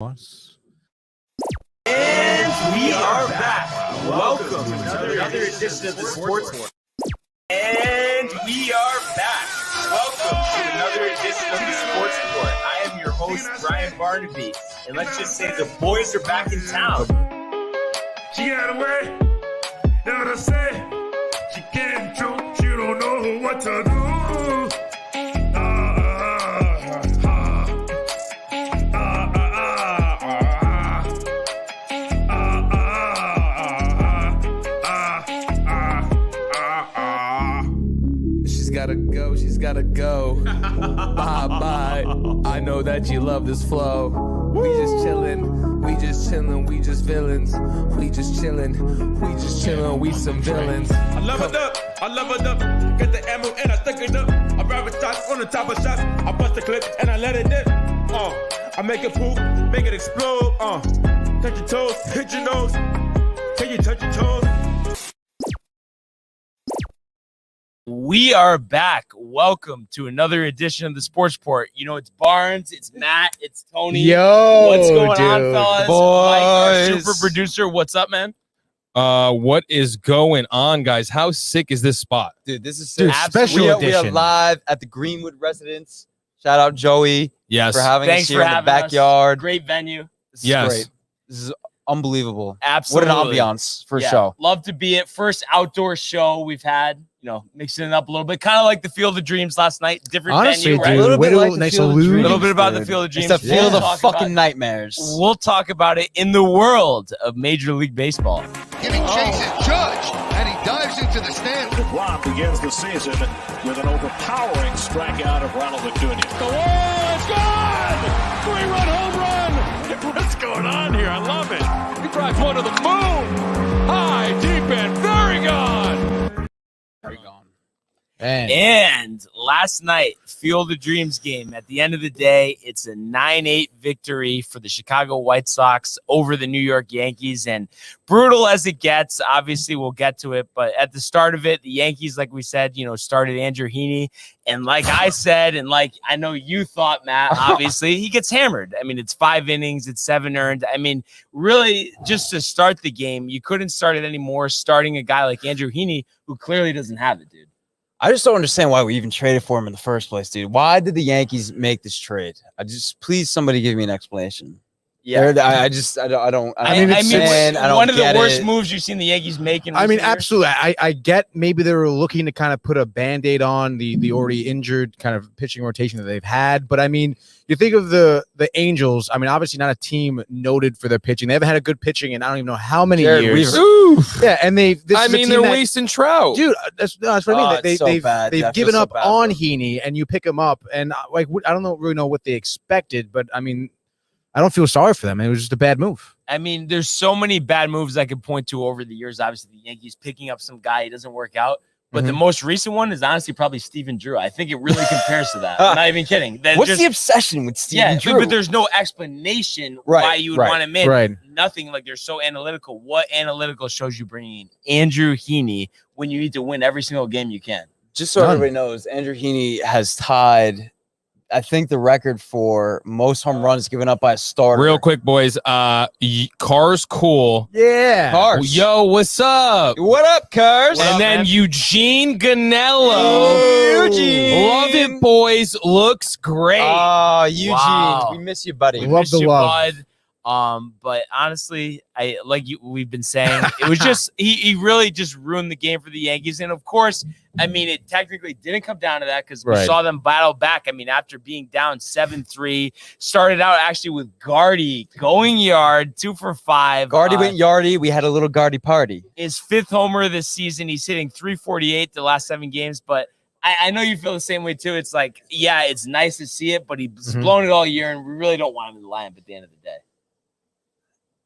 And we are back. Welcome to another edition of the Sports War. And we are back. Welcome to another edition of the Sports Report. I am your host, Brian Barnaby. And let's just say the boys are back in town. She got away. Know what I say? She can't joke. She don't know what to do. She's gotta go. Bye. I know that you love this flow. We just chillin', we just villains. We just chillin', we some villains. I love it up. Get the ammo and I stick it up. I grab shots on the top of shots. I bust the clip and I let it dip. I make it poop, make it explode. Touch your toes, hit your nose. Can you touch your toes? We are back. Welcome to another edition of the Sports Report. You know, it's Barnes, it's Matt, it's Tony. Yo, what's going on, fellas? Boys. Mike, our super producer. What's up, man? What is going on, guys? How sick is this spot? Dude, this is Dude, sick. special We edition. are live at the Greenwood residence. Shout out Joey Yes. for having Thanks us for here in the having us. backyard. Great venue. This is Yes. great. This is unbelievable. Absolutely. What an ambiance for a Yeah, show. Love to be at first outdoor show we've had. You know, mixing it up a little bit, kind of like the Field of Dreams last night. Different Honestly, venue, right? dude, A little bit Widow, like the nice Field of allude. A Dreams, little bit about the dude. Field of Dreams. It's the field We'll of talk fucking about- nightmares. We'll talk about it in the world of Major League Baseball. Giving chases Judge, and he dives into the stand. DeGrom begins the season with an overpowering strikeout of Ronald Acuna. The wall is gone! 3-run home run! What's going on here? I love it. He drives one to the moon. High, deep, and very gone. Very gone. And last night, Field of Dreams game. At the end of the day, it's a 9-8 victory for the Chicago White Sox over the New York Yankees. And brutal as it gets, obviously we'll get to it. But at the start of it, the Yankees, like we said, started Andrew Heaney. And like I said, and like I know you thought, Matt, obviously, he gets hammered. I mean, it's 5 innings, it's 7 earned. I mean, really, just to start the game, you couldn't start it anymore starting a guy like Andrew Heaney, who clearly doesn't have it, dude. I just don't understand why we even traded for him in the first place, dude. Why did the Yankees make this trade? Please somebody give me an explanation. Yeah. I don't understand. I don't one of the get worst it. moves you've seen the Yankees make. In I mean, recent years. absolutely. I get maybe they were looking to kind of put a Band-Aid on the already injured kind of pitching rotation that they've had. But I mean, you think of the Angels. I mean, obviously not a team noted for their pitching. They haven't had a good pitching in I don't even know how many Jared years. Weaver. Ooh. Yeah, and they're They're wasting Trout. Dude, that's what I mean. It's so bad. They've That given feels so up bad on for them. Heaney, and you pick him up, and I don't really know what they expected, but I mean, I don't feel sorry for them. It was just a bad move. I mean, there's so many bad moves I could point to over the years. Obviously, the Yankees picking up some guy, he doesn't work out. But the most recent one is honestly probably Steven Drew. I think it really compares to that. I'm not even kidding. What's the obsession with Steven Drew? But there's no explanation why you would want him in. Right. Nothing. Like, they're so analytical. What analytical shows you bringing in Andrew Heaney when you need to win every single game you can? Just so everybody knows, Andrew Heaney has tied, I think, the record for most home runs given up by a starter. Real quick, boys. Car's cool. Yeah. Cars. Yo, what's up? What up, Cars? And then Eugene Ganello. Eugene. Love it, boys. Looks great. Oh, Eugene. Wow. We miss you, buddy. Love Miss the you, love. bud. But honestly, we've been saying, it was just he really just ruined the game for the Yankees. And of course, I mean, it technically didn't come down to that because we Right. saw them battle back. I mean, after being down 7-3, started out actually with Gardy going yard, 2 for 5. Gardy went yardy. We had a little Gardy party. His 5th homer this season. He's hitting 348 the last 7 games, but I know you feel the same way too. It's like, yeah, it's nice to see it, but he's blown it all year, and we really don't want him to line up at the end of the day.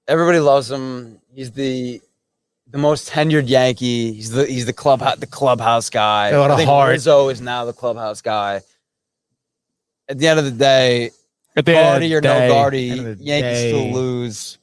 Everybody loves him. He's the most tenured Yankee. He's the clubhouse guy. Yeah, what a I think heart. Rizzo is now the clubhouse guy. At the end of the day, At the end of Gardy the or no day. Gardy, End of the Yankees day. still lose.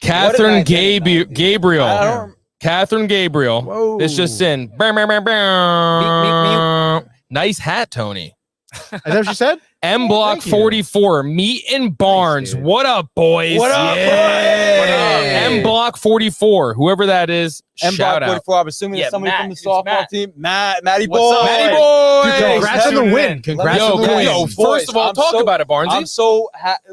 Catherine What did I think about, dude? Gabriel. I don't- Catherine Gabriel. Whoa. It's just in. Meep, meep. Nice hat, Tony. Is that what she said? M Block thank you. 44, Meat and Barnes. dude. What up, boys? What up, Yeah. What up? M Block 44, whoever that is, M shout Block out. 44. I'm assuming Yeah, it's somebody Matt. from the It's softball Matt. team. Matty What's boy. up, Matty Hey. boy. Dude, congrats on the tuning win. in. Congrats Yo, on the guys, win. First of all, I'm talk about it, Barnesy. I'm so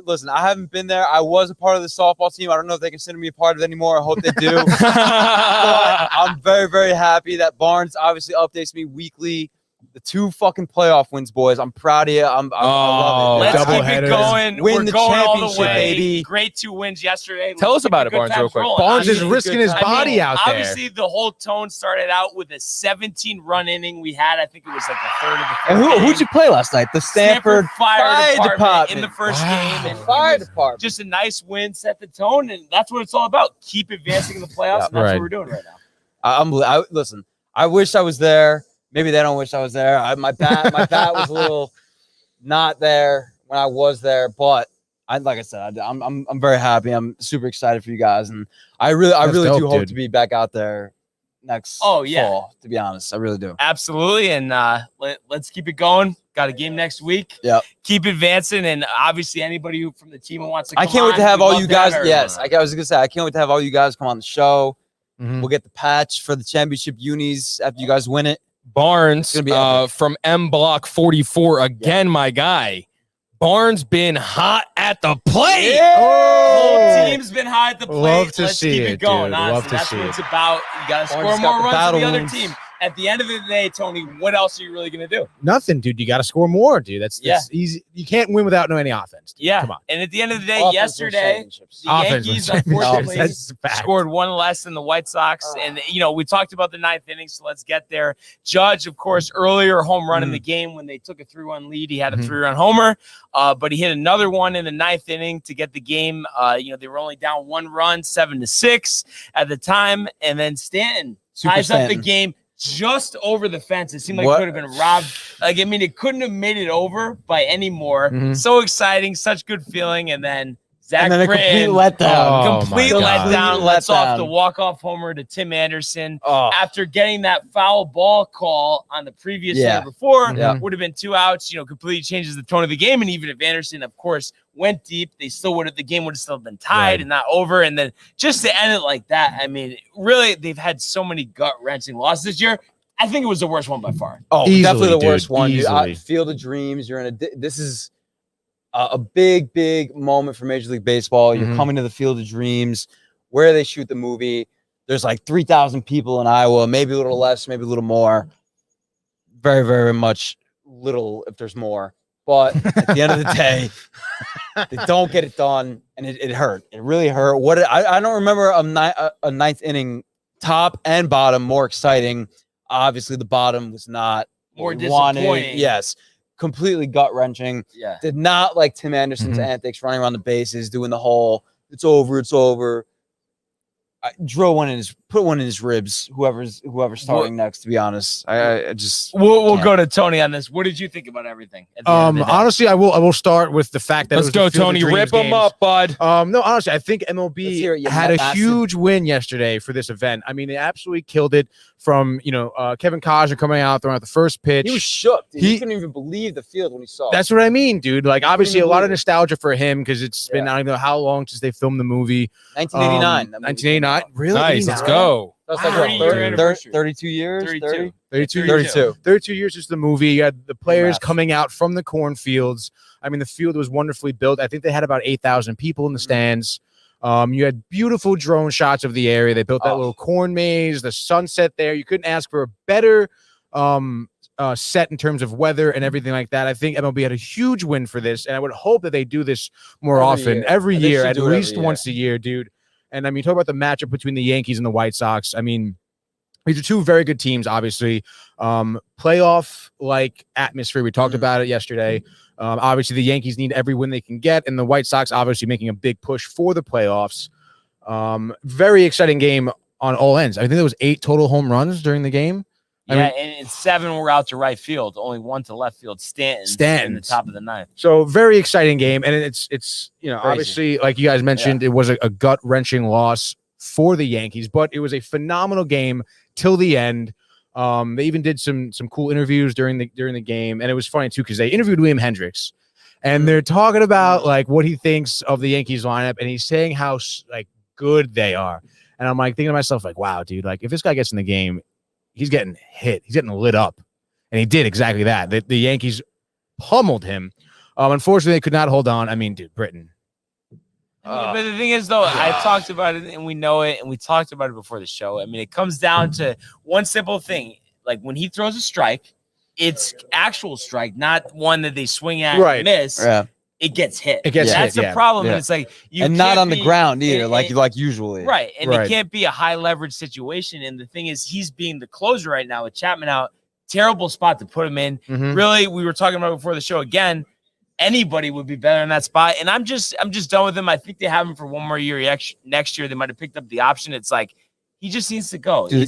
listen. I haven't been there. I was a part of the softball team. I don't know if they consider me a part of it anymore. I hope they do. But I'm very, very happy that Barnes obviously updates me weekly. The 2 fucking playoff wins, boys. I'm proud of you. I love it. Let's Double keep it headers. going. Win We're the going all the championship, way. baby. Great 2 wins yesterday. Tell Let's us about keep it, the good Barnes, real times quick. rolling. Barnes is I mean, risking his good time. body out there. Obviously, the whole tone started out with a 17-run inning we had. I think it was like the third of the And fourth who'd inning. you play last night? The Stanford Fire Department in the Department. first game. And Fire it was Department. just a nice win, set the tone, and that's what it's all about. Keep advancing in the playoffs, and that's right. what we're doing right now. Listen. I wish I was there. Maybe they don't wish I was there. My bat was a little not there when I was there, but like I said, I'm very happy. I'm super excited for you guys, and I really dope, do hope dude. to be back out there next Oh, yeah. fall. To be honest, I really do. Absolutely, and let's keep it going. Got a game next week. Yep. Keep advancing, and obviously anybody who from the team who wants to come I can't wait on, to have we'd all love you to have guys. everyone Yes, on. I was gonna say I can't wait to have all you guys come on the show. Mhm. We'll get the patch for the championship unis after you guys win it. Barnes It's gonna be epic. from M Block 44 again, my guy. Barnes been hot at the plate. The whole Oh, team's been high at the plate. Love to Let's see keep it, it going. dude. Honestly, Love to that's see what it. it's about. You got to score Barnes more got the runs than battle the other wounds. team. At the end of the day, Tony, what else are you really going to do? nothing, dude. You got to score more, dude. That's easy. You can't win without any offense. Dude. Yeah. Come on. And at the end of the day, Offense wins yesterday, championships. the Offense Yankees, wins championships. unfortunately, That's a fact. scored 1 less than the White Sox. And, we talked about the 9th inning, so let's get there. Judge, of course, earlier home run in the game when they took a 3-1 lead. He had a 3-run homer, but he hit another one in the 9th inning to get the game. They were only down 1 run, 7-6 at the time. And then Stanton ties up the game just over the fence. It seemed like it could have been robbed. It couldn't have made it over by any more. So exciting, such good feeling. And then Zach And then a complete Britton, letdown. Oh, complete my God. letdown. Lets Letdown. off the walk-off homer to Tim Anderson Oh, after getting that foul ball call on the previous Yeah. day before. Yeah. Would have been 2 outs. Completely changes the tone of the game. And even if Anderson, of course, went deep, the game would have still been tied Right. and not over. And then just to end it like that, really, they've had so many gut-wrenching losses this year. I think it was the worst one by far. Oh, Easily, definitely the dude. worst one. Dude. Easily. Field of Dreams. You're in this is a big, big moment for Major League Baseball. You're Mhm. coming to the Field of Dreams, where they shoot the movie. There's like 3,000 people in Iowa, maybe a little less, maybe a little more. Very, very much little if there's more. But at the end of the day, they don't get it done, and it hurt. It really hurt. I don't remember a 9th inning, top and bottom, more exciting. Obviously, the bottom was not More what we wanted. disappointing. Yes, completely gut wrenching. Yeah. Did not like Tim Anderson's antics, running around the bases, doing the whole "it's over, it's over." Put one in his ribs. Whoever's starting next. To be honest, I just We'll can't. go to Tony on this. What did you think about everything? At the end of the day? Honestly, I will start with the fact that Let's it was go, the Field of Tony. Dreams Rip them games. up, bud. No, honestly, I think Let's hear it, MLB you had a massive- huge win yesterday for this event. I mean, they absolutely killed it from, Kevin Kosher coming out, throwing out the first pitch. He was shook. Dude. He He- couldn't even believe the field when he saw it. That's what I mean, dude. Like, obviously, a even lot of believe it. nostalgia for him because it's been, Yeah. I don't know how long since they filmed the movie. 1989. That movie came 1989. out. Really? Nice. Let's 89? go. That's like Wow, what, dude. Anniversary. 32 years? 32. 32 32. years. 32 years is the movie. You had the players Math. coming out from the cornfields. I mean, the field was wonderfully built. I think they had about 8,000 people in the stands. You had beautiful drone shots of the area. They built that little corn maze, the sunset there. You couldn't ask for a better set in terms of weather and everything like that. I think MLB had a huge win for this, and I would hope that they do this more Every often, year. every They year, should at do it least every once a year, dude. And I mean, talk about the matchup between the Yankees and the White Sox. I mean, these are two very good teams, obviously. Playoff like atmosphere. We talked about it yesterday. Obviously, the Yankees need every win they can get, and the White Sox obviously making a big push for the playoffs. Very exciting game on all ends. I think there was 8 total home runs during the game. Yeah, and 7 were out to right field, only 1 to left field. Stanton in the top of the 9th. So very exciting game, and it's Crazy. obviously, like you guys mentioned, it was a gut wrenching loss for the Yankees, but it was a phenomenal game till the end. They even did some cool interviews during the game, and it was funny too because they interviewed William Hendricks, and they're talking about like what he thinks of the Yankees lineup, and he's saying how like good they are. And I'm like thinking to myself, like, wow, dude, like if this guy gets in the game, he's getting hit, he's getting lit up, and he did exactly that. The Yankees pummeled him. Unfortunately, they could not hold on. I mean, dude, Britton. But the thing is, though, I talked about it and we know it, and we talked about it before the show. I mean, it comes down to one simple thing. Like when he throws a strike, it's actual strike, not one that they swing at and miss. Yeah. It gets hit. It gets That's hit, the problem. Yeah. And it's like and not on the ground either, like usually. Right. And Right. it can't be a high leverage situation. And the thing is, he's being the closer right now with Chapman out. Terrible spot to put him in. Mhm. Really, we were talking about before the show again. Anybody would be better in that spot. And I'm just done with him. I think they have him for one more year. Next year, they might have picked up the option. It's like he just needs to go. Dude,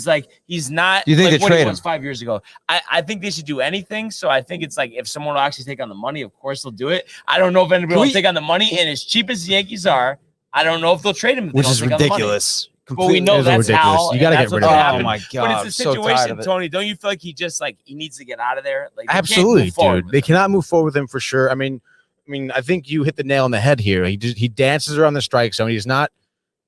He's not do you think like they what trade he him? was 5 years ago. I think they should do anything. So I think it's like if someone will actually take on the money, of course they'll do it. I don't know if anybody will take on the money. And as cheap as the Yankees are, I don't know if they'll trade him. If they Which don't is take on the money. ridiculous. But we know It is that's ridiculous. how You gotta and get that's rid what's of gonna him. happen. Oh my But God. it's the I'm so tired situation, of it. Tony. Don't you feel like he needs to get out of there? Like they can't Absolutely, move forward dude. with They him. cannot move forward with him for sure. I mean, I think you hit the nail on the head here. He dances around the strike zone. He's not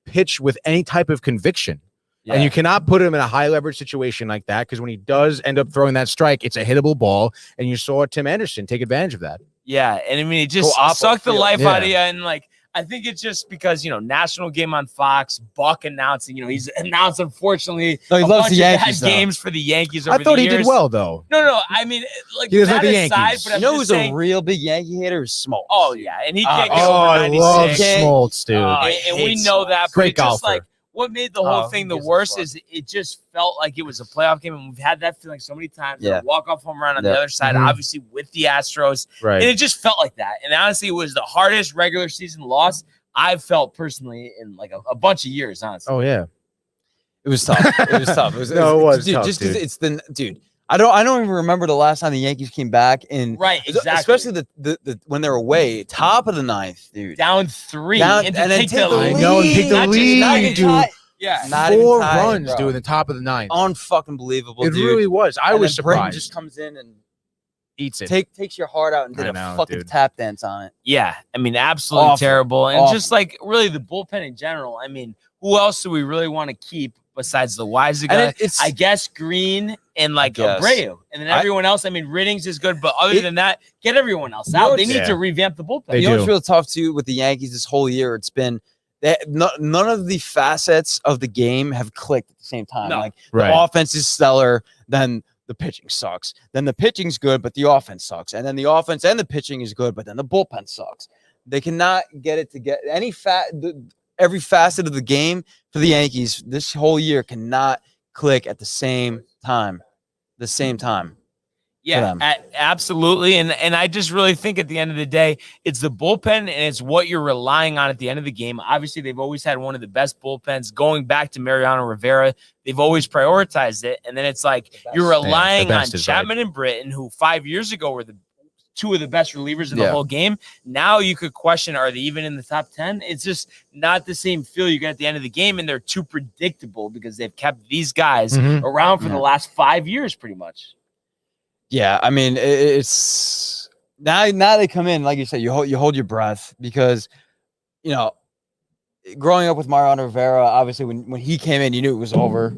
pitched with any type of conviction. And you cannot put him in a high leverage situation like that, because when he does end up throwing that strike, it's a hittable ball. And you saw Tim Anderson take advantage of that. Yeah, and I mean, it just Go oppo sucked the field. life Yeah. out of you. And like, I think it's just because national game on Fox, Buck announcing. He's announced unfortunately No, he a loves bunch the of Yankees, bad though. games for the Yankees. Over I thought the he did years. well, though. No, I mean, like He doesn't that like the aside, Yankees. but You I'm know just who's saying, a real big Yankee hater? Is Smoltz. oh yeah, and he can't get Oh, over I love 96. Smoltz, dude. And we know that. But Great it's just golfer. like what made the whole Oh, thing who the gives a worst fuck? is it just felt like it was a playoff game, and we've had that feeling so many times. Yeah. Walk-off home run on the Yeah. other side, Mhm. obviously with the Astros. Right. And it just felt like that. And honestly, it was the hardest regular season loss I've felt personally in like a bunch of years, honestly. Oh, yeah. It was tough. It was tough. No, it was dude, tough, just 'cause dude. it's the dude. I don't even remember the last time the Yankees came back in. Right, exactly. Especially the when they're away, top of the ninth, dude. Down 3 Down- and to and then take take the the lead. lead. No, and take the Not just lead, not even dude. tied. Yeah. Not even 4 tied, runs, bro. dude, in the top of the ninth. Unfucking believable, It dude. really was. I And was then Britton surprised. just comes in and Eats it. takes your heart out and did I a know, fucking dude. tap dance on it. Yeah, I mean, absolutely Awful. terrible. And Awful. just like really the bullpen in general. I mean, who else do we really want to keep besides the Weiser guy? And it's I guess Green and like guess. Abreu. And then everyone else, I mean, Riddings is good, but other than that, get everyone else You know out. They what's- need Yeah. to revamp the bullpen. They you know what's do. real tough too with the Yankees this whole year? It's been that none of the facets of the game have clicked at the same time. No. Like Right. the offense is stellar, then the pitching sucks. Then the pitching's good, but the offense sucks. And then the offense and the pitching is good, but then the bullpen sucks. They cannot get it to get every facet of the game for the Yankees this whole year cannot click at the same time. Yeah, them. absolutely. And I just really think at the end of the day, it's the bullpen and it's what you're relying on at the end of the game. Obviously, they've always had one of the best bullpens going back to Mariano Rivera. They've always prioritized it. And then it's like you're relying on best is Chapman and Britton, who 5 years ago were the two of the best relievers in the Yeah. whole game. Now you could question, are they even in the top 10? It's just not the same feel you get at the end of the game. And they're too predictable because they've kept these guys Mhm. around for the Yeah. last 5 years, pretty much. Yeah, I mean it's now they come in like you said. You hold your breath because growing up with Mariano Rivera, obviously when he came in, you knew it was over.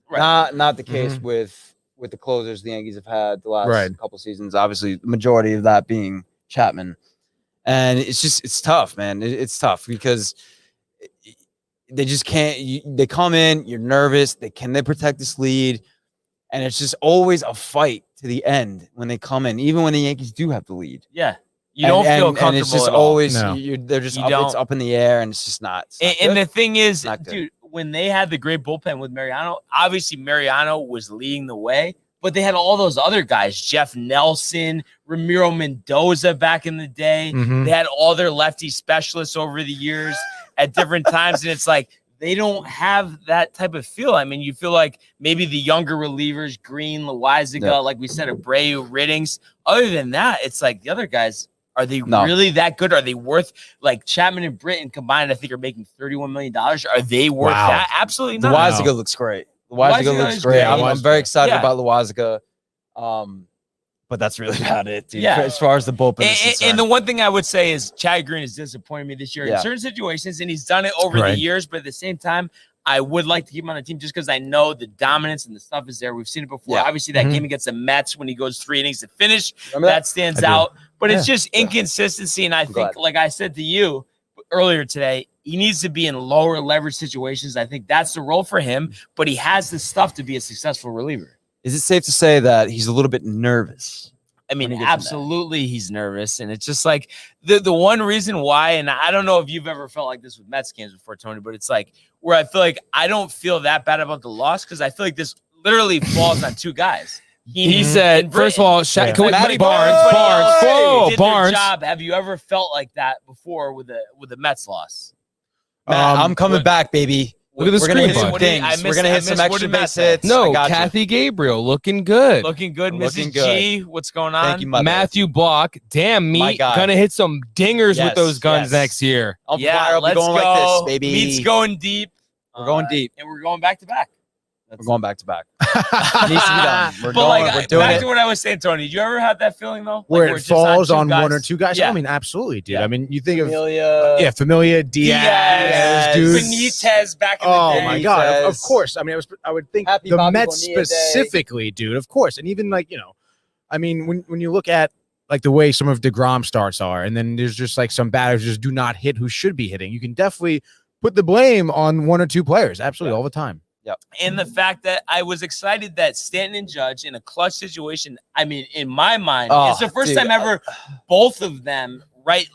Right. Not the case with the closers the Yankees have had the last Right. couple seasons. Obviously, the majority of that being Chapman, and it's tough, man. It's tough because they just can't. They come in, you're nervous. Can they protect this lead? And it's just always a fight to the end when they come in, even when the Yankees do have the lead. Yeah. You don't feel comfortable And it's just at all. always No. they're just You up, it's don't. up in the air, and it's just not. It's not And good. the thing is, Not good. dude, when they had the great bullpen with Mariano, obviously Mariano was leading the way, but they had all those other guys, Jeff Nelson, Ramiro Mendoza back in the day. Mhm. They had all their lefty specialists over the years at different times. And it's like, they don't have that type of feel. I mean, you feel like maybe the younger relievers, Green, Loizaga, Yeah. like we said, Abreu, Riddings. Other than that, it's like the other guys, are they No. really that good? Are they worth, like Chapman and Britton combined, I think are making $31 million. Are they worth Wow. that? Absolutely The not. Loizaga looks great. The Loizaga Loizaga looks is great. great. I'm very excited Yeah. about Loizaga. but that's really about it, dude. Yeah. As far as the bullpen is concerned. And the one thing I would say is Chad Green has disappointed me this year Yeah. in certain situations, and he's done it over the years. But at the same time, I would like to keep him on the team just because I know the dominance and the stuff is there. We've seen it before. Yeah. Obviously, that game against the Mets when he goes 3 innings to finish, Remember that stands out. But it's just Yeah. inconsistency. And I think, glad. like I said to you earlier today, he needs to be in lower leverage situations. I think that's the role for him, but he has the stuff to be a successful reliever. Is it safe to say that he's a little bit nervous? I mean, when he gets in there? absolutely, he's nervous, and it's just like the one reason why. And I don't know if you've ever felt like this with Mets games before, Tony, but it's like where I feel like I don't feel that bad about the loss because I feel like this literally falls on two guys. He said, first of all, can we, Matty Barnes, did Barnes. their job. Have you ever felt like that before with the Mets loss? Matt, I'm coming back, baby. Look at the We're gonna screen, hit some bud. things. We're gonna hit some extra base hits. No, I got you. Kathy Gabriel looking good. Looking good, Looking Mrs. good. G. What's going on? Thank you, mother. Matthew Block, damn My meat, guy. gonna hit some dingers with Yes, those guns yes. next year. I'll Yeah, fire. I'll be let's going go. like this, baby. Meat's going deep. We're going deep. And we're going back to back. We're going back to back. It needs to be done. We're But going. like, We're doing back it. to what I was saying, Tony. Did you ever have that feeling though? Where Like, it it's just falls two on guys? one or two guys. Yeah. I mean, absolutely, dude. Yeah. I mean, you think of Familia. Familia, Diaz, dude. Benitez back in the Oh day. my god! Of Benitez. course. I mean, I would think Happy the Bobby Mets Bonilla day. specifically, dude. Of course, and even like I mean, when you look at like the way some of DeGrom starts are, and then there's just like some batters just do not hit who should be hitting. You can definitely put the blame on one or two players, absolutely all the time. And the fact that I was excited that Stanton and Judge in a clutch situation, I mean, in my mind, Oh, it's the first dude. time ever both of them right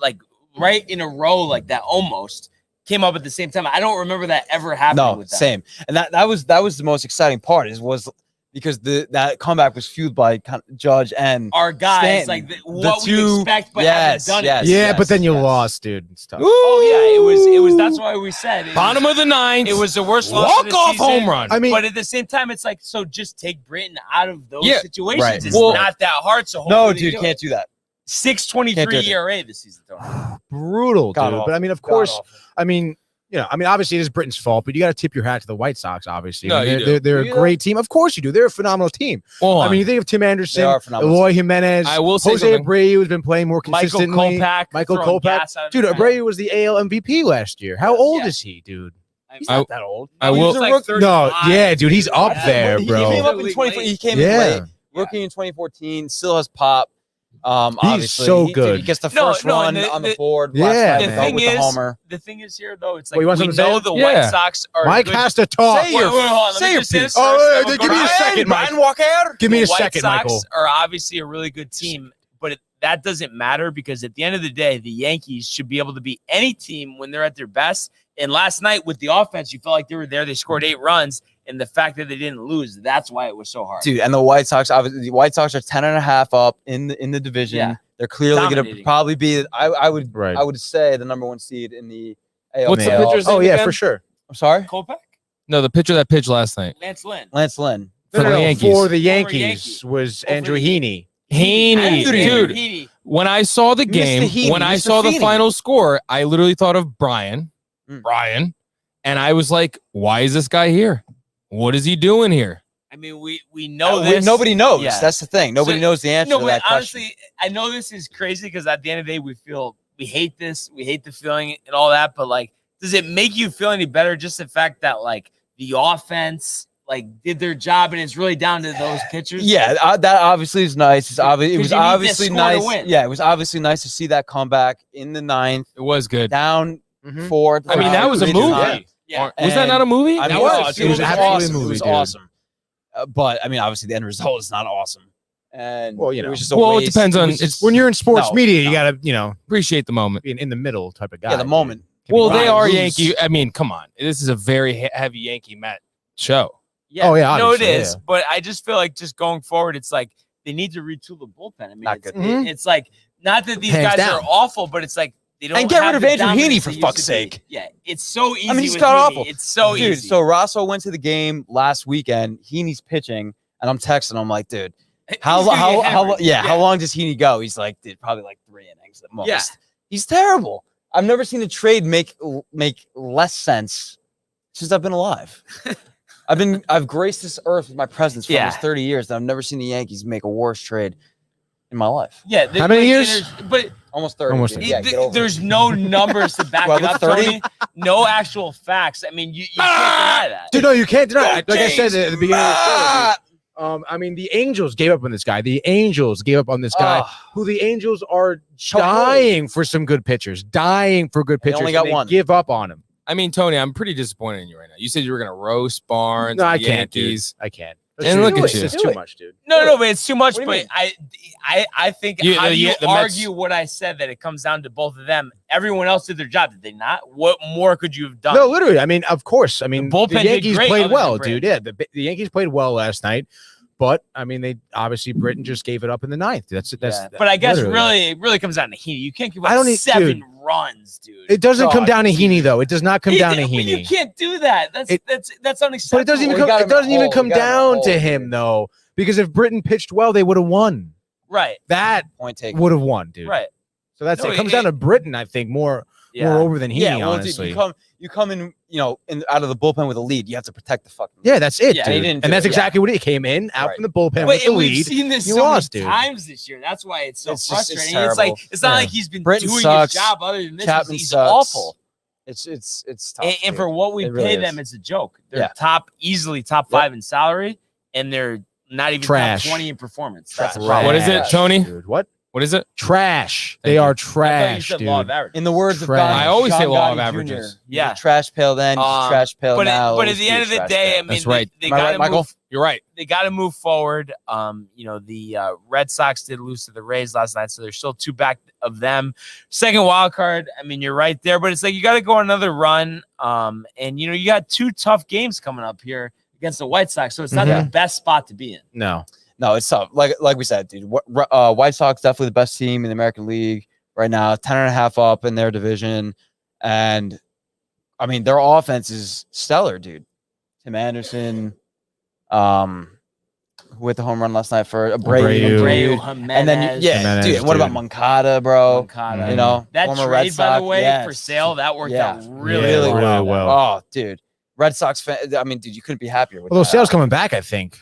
in a row like that almost came up at the same time. I don't remember that ever happening No, with them. same. And that was the most exciting part was because that comeback was fueled by Judge and Our guys, Stanton. like what we two- expect, but yes, haven't done yes. it. Yeah, but then you yes. lost, dude. It's tough. Oh yeah, it was. That's why we said it Bottom was, of the ninth. It was the worst loss of the walk-off season. home run. I mean, But at the same time, it's like, so just take Britton out of those Yeah, situations. right. It's Well, not that hard. So no, hopefully dude, they do can't it. do that. Can't do 6.23 it. ERA this season, Tony. brutal, God dude. awful. But I mean, of God course, awful. I mean, obviously it is Britain's fault, but you got to tip your hat to the White Sox, obviously. No, I mean, you do. they're Do a you great team. Of course you do. They're a phenomenal team. Hold I on. mean, you think of Tim Anderson, They are phenomenal. Eloy Jimenez, I will say Jose something. Abreu, who's been playing more Michael consistently. Kopech. Michael throwing Kopech. gas out of Dude, his Abreu was the AL MVP last year. How old Yeah. is he, dude? He's I- not that old. I He will. was like No, 35. yeah, dude, he's up Yeah. there, He bro. came up in Really 20. He came Yeah. in late. Rookie in 2014. Still has pop. Obviously, so dude, good. he gets the No, first no, run and on the the- board. Yeah, last night man. with The thing with is- the homer. The thing is here, though, it's Wait, like you want we something to know say? the Yeah. White Sox are Mike good. has to talk. Say Wait, your- hold on, let say me your just say this piece. first, Oh, then wait, we'll give go me a to- second, Mike. Brian Walker. Give me The a White second, Sox Michael. are obviously a really good team, but that doesn't matter because at the end of the day, the Yankees should be able to beat any team when they're at their best. And last night with the offense, you felt like they were there. They scored 8 runs, and the fact that they didn't lose, that's why it was so hard. Dude, and the White Sox, obviously, the White Sox are 10.5 up in the division. Yeah. They're clearly going to Dominating. probably be. I would Right. I would say the number 1 seed in the AL. What's the playoffs. pitcher's Oh, name yeah, again? for sure. I'm sorry, Kopech? No, the pitcher that pitched last night. Lance Lynn. Lance Lynn. For the Yankees. For the Yankee. Yankees was Over Andrew the- Heaney. Heaney, Andrew dude. Heaney. When I saw the Mr. game, Heaney, when I Mr. saw the Feeney. final score, I literally thought of Brian, Mm. and I was like, "Why is this guy here? What is he doing here?" I mean, we know this. Nobody knows. Yeah. That's the thing. Nobody So- knows the answer No, to but that question. honestly, I know this is crazy because at the end of the day, we hate this, we hate the feeling and all that. But like, does it make you feel any better? Just the fact that like the offense like did their job and it's really down to those pitchers. Yeah, that obviously is nice. It was you need this obviously score to nice. win. Yeah, it was obviously nice to see that comeback in the 9th, It was good. down Mhm. 4. I mean, that was a Mid- movie. Yeah. Was that not a movie? I mean, That was- it it was, was absolutely a awesome. movie, It was dude. awesome. But I mean, obviously, the end result is not awesome. And Well, it know. was just a Well, it waste. depends on- was just- it's- When you're in sports No, media, you no. gotta, Appreciate the moment. be in the middle type of guy. yeah, the dude. moment. Well, Right. they are Lose. Yankee. I mean, come on. This is a very heavy Yankee Met show. Oh, yeah, no, it obviously, is. yeah. But I just feel like just going forward, it's like they need to retool the bullpen. I mean, Not it's, good. Mhm. it's like not that these Hands guys down. are awful, but it's like they don't And get have rid of the Andrew dominance Heaney, they for used fuck's to be. sake. Yeah, it's so easy. I mean, he's with got Heaney. awful. It's so Dude, easy. so Rosso went to the game last weekend. Heaney's pitching, and I'm texting him like, dude, how He's gonna get how hammered. yeah, how long does Heaney go? He's like, dude, probably like 3 innings at most. Yeah. He's terrible. I've never seen a trade make less sense since I've been alive. I've graced this earth with my presence for Yeah. almost 30 years, and I've never seen the Yankees make a worse trade. in my life. Yeah. How many years? But Almost 30. Almost dude. 30. Yeah, get over there's it. no numbers to back Well, it up, 30? Tony. No actual facts. I mean, you can't deny that. Dude, no, you can't deny it. Like I said James. at the beginning of the show, dude, I mean, the Angels gave up on this guy. The Angels gave up on this guy, who the Angels are dying for some good pitchers, dying for good They pitchers. only got and they one. give up on him. I mean, Tony, I'm pretty disappointed in you right now. You said you were gonna roast Barnes. No, I the can't, dude. Yankees. I can't. And look at you. It's Do too it. much, dude. No, but it's too much. What do you But I think You- how do you the Mets- argue what I said that it comes down to both of them? Everyone else did their job, did they not? What more could you have done? No, literally. I mean, of course. I mean, bullpen the did Yankees great played other well, than dude. Yeah, the Yankees played well last night, but I mean, they obviously Britain just gave it up in the ninth. That's Yeah. But I guess literally. it really comes down to Heaney. You can't give I up don't need- 7 runs, dude. It doesn't come God, down to Heaney though. It does not come down to But you Heaney. can't do that. That's unacceptable. But it doesn't even We come. got It him doesn't at even home. come We got him at down home, to dude. him though, because if Britain pitched well, they would have won. right, That Point taken. would have won, dude. right. So that's No, it. Comes down to Britain, I think, more over than Heaney. Yeah, well, dude, honestly. you come in, out of the bullpen with a lead. You have to protect the fucking. Yeah, that's it, Yeah, he dude. didn't And do that's it, exactly what he came in out Right. from the bullpen But with the we've lead. seen this You so lost, many dude. times this year. That's why it's so It's just- it's frustrating. It's like terrible. it's not Yeah. like he's been Britain doing sucks. his job other than this. Chapman He's sucks. awful. It's tough. And dude. for what we It really pay is. them, it's a joke. They're Yeah. easily top 5 in salary, and they're not even Trash. top 20 in performance. That's the Trash. problem. What is it, Tony? Dude, what? What is it? Trash. Thank They you. are I thought you trash, said dude. law of average. In the words of Trash. Don, I always say John law of Gotti averages. Jr., he's Yeah. a trash pail then, he's a trash pail but now. but at always the be a end of the trash day, pail. I mean, That's right. they Am I got right, to Michael? move. You're right. They got to move forward. The Red Sox did lose to the Rays last night, so there's still 2 back of them. Second wild card. I mean, you're right there, but it's like you got to go on another run. And you got 2 tough games coming up here against the White Sox, so it's not the best spot to be in. No. No, it's tough. Like we said, dude. White Sox definitely the best team in the American League right now. 10.5 up in their division, and I mean their offense is stellar, dude. Tim Anderson, who hit the home run last night for Abreu, Abreu. and then Jimenez, dude. What about dude. Moncada, bro? Moncada. You know, That former trade, Red by Sox, the way, yes. for sale, that worked Yeah. out really, Really well. well. Oh, dude, Red Sox fan. I mean, dude, you couldn't be happier with Although that. Sale's coming back, I think.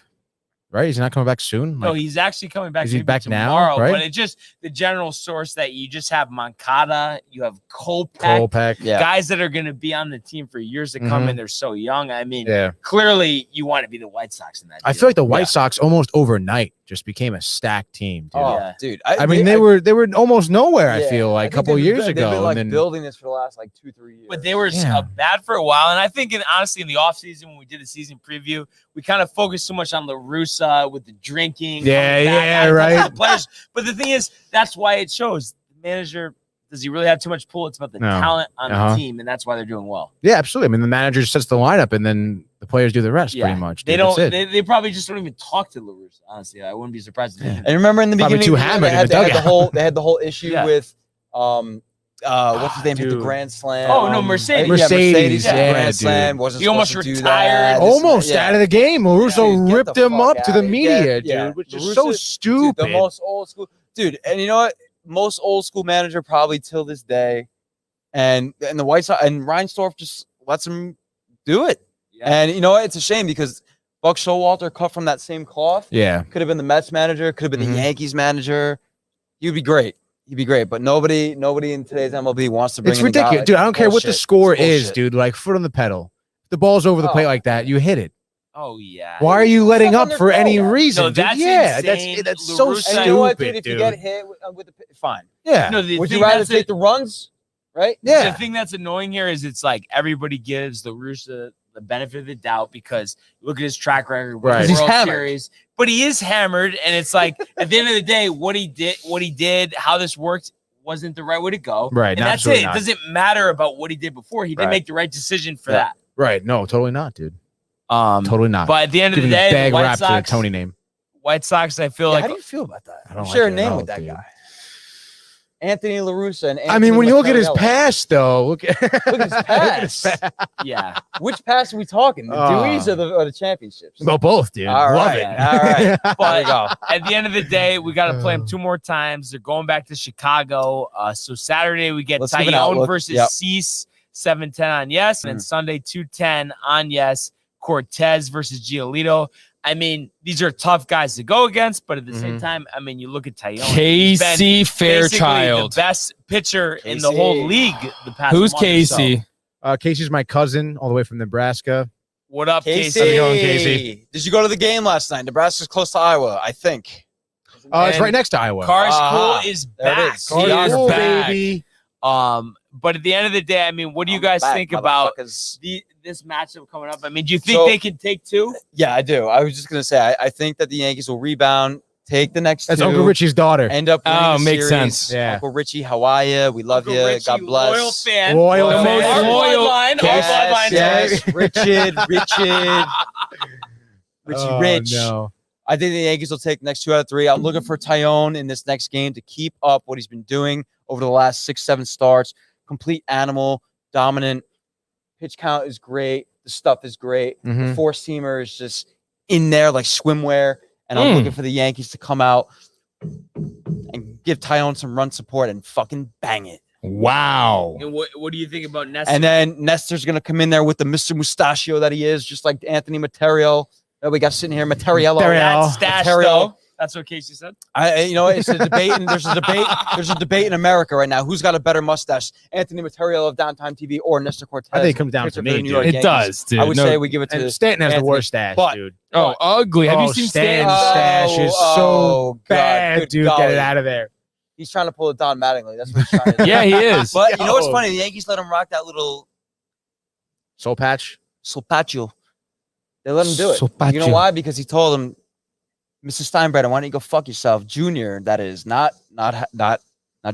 Right? He's not coming back soon. No, Like, he's actually coming back. Is he maybe back now, tomorrow, right? But it just the general source that you just have Moncada, you have Kopech, Kolpak. Yeah. guys that are going to be on the team for years to come, Mhm. and they're so young. I mean, Yeah. clearly you want to be the White Sox in that. I deal. feel like the White Sox almost overnight just became a stacked team, dude. Oh, Yeah. dude. I mean, they were almost nowhere, I yeah, feel like, a think couple they've years been- ago. They've been like and then, building this for the last like 2-3 years. But they were Yeah. bad for a while, and I think, honestly, in the offseason when we did the season preview, we kind of focused too much on La Russa with the drinking. Yeah, coming back, yeah, out of touch with right. the players. But the thing is, that's why it shows. The manager, does he really have too much pull? It's about the No. talent on Uh-huh. the team, and that's why they're doing well. yeah, absolutely. I mean, the manager sets the lineup and then the players do the rest Yeah. pretty much. They dude. don't. That's it. They probably just don't even talk to La Russa. Honestly, I wouldn't be surprised. If they did. And remember in the Probably beginning, too hammered in the they had the dugout. whole they had the whole issue Yeah. with what's his name hit the Dude. grand slam. Oh, no, Mercedes. Yeah, Mercedes, hit the yeah, grand dude. slam. Wasn't He almost supposed to do retired. that. Almost Yeah. out of the game. LaRusso Dude, get ripped the him fuck up to outta the here. media, Yeah. dude, which is LaRusso- so Dude, stupid. the most old school dude. And you know what? Most old school manager probably till this day. And the White Sox and Reinsdorf just lets him do it. Yeah. And you know what? It's a shame because Buck Showalter cut from that same cloth. Yeah. Could have been the Mets manager, could have been Mhm. the Yankees manager. He'd be great. He'd be great. But nobody in today's MLB wants to bring It's in a guy ridiculous, like dude. I don't care what the bullshit. score It's is, bullshit. dude. Like, foot on the pedal. If the ball's over the Oh. plate like that, you hit it. Oh yeah. Why are you letting Step on up their for any toe. reason? No, dude? that's Yeah, insane. that's La so Russa- And stupid, you know what, dude? dude. If you get hit with the fine. Yeah. No, the Would thing you rather that's take the runs? Right? Yeah. The thing that's annoying here is it's like everybody gives the Russa the benefit of the doubt because look at his track record, Right. right? He's World hammered. Series, but he is hammered, and it's like at the end of the day, what he did, how this worked wasn't the right way to go. Right, and that's it. absolutely It not. doesn't matter about what he did before. He didn't Right. make the right decision for Yeah. Right. No, totally not, dude. that. Totally not. But at the end of the Giving day, a the bag White rap to the Sox, Tony name. White Sox, I feel Yeah, like how do you feel about that? I don't Share like a it name at all, with that dude. guy. Anthony La Russa and I mean, when you look at his Mazzarella. past, though, look at his pass. yeah. Which pass are we talking? The Deweys or the championships? Well, both, dude. All Love right, it. all right. There you But go. at the end of the day, we got to play them 2 more times. They're going back to Chicago. So Saturday we get Let's give an Tyone outlook. versus Yep. Cease, 7:10 on Yes, and then Sunday 2:10 on Yes. Cortez versus Giolito. I mean, these are tough guys to go against, but at the same time, I mean, you look at Tyone. he's been Casey basically Fairchild. the best pitcher in the whole league the past Who's month or Casey? so. Casey's my cousin, all the way from Nebraska. What up, Casey. Casey? How's it going, Casey? Did you go to the game last night? Nebraska's close to Iowa, I think. It's right next to Iowa. Cars Ah, Cool is there it back. is. He is Cool, back. baby. But at the end of the day, I mean, what do you guys think about this matchup coming up? I mean, do you think they can take two? Yeah, I do. I was just gonna say, I think that the Yankees will rebound, take the next That's two, Uncle Richie's daughter. end up winning the makes series. sense. Yeah. Uncle Richie, how are you? We love Uncle you. Richie, God bless. Loyal fan. Loyal Our fan. Loyal. bloodline. Yes, Our bloodline. yes. Richie Rich. No. I think the Yankees will take the next 2 out of 3. I'm looking for Tyone in this next game to keep up what he's been doing over the last 6-7 starts. Complete animal, dominant. Pitch count is great. The stuff is great. The four-seamer is just in there like swimwear. And I'm looking for the Yankees to come out and give Tyone some run support and fucking bang it. Wow. And what do you think about Nestor? And then Nestor's going to come in there with the Mr. Mustachio that he is, just like Anthony Materiello. That we got sitting here, Materiello. That's stash, Materiello. though. That's what Casey said. It's a debate, and there's a debate in America right now. Who's got a better mustache, Anthony Materiello of Downtime TV or Nestor Cortez? I think it comes down pitcher to for the me, New dude. York It Yankees. does, dude. I would No- say we give it to And Stanton has the Anthony. worst stash, But- dude. Oh, ugly. Have you Oh, seen Stanton's Stanton? stash is Oh, so God. bad, Good dude. Get golly. it out of there. He's trying to pull it Don Mattingly. That's what he's trying to do. Yeah, he is. But you know what's Yo. funny? The Yankees let him rock that little Soul patch. Solpaccio. They let him do it. You know Solpaccio. why? Because he told him, Mr. Steinbrenner, why don't you go fuck yourself? Junior, that is, not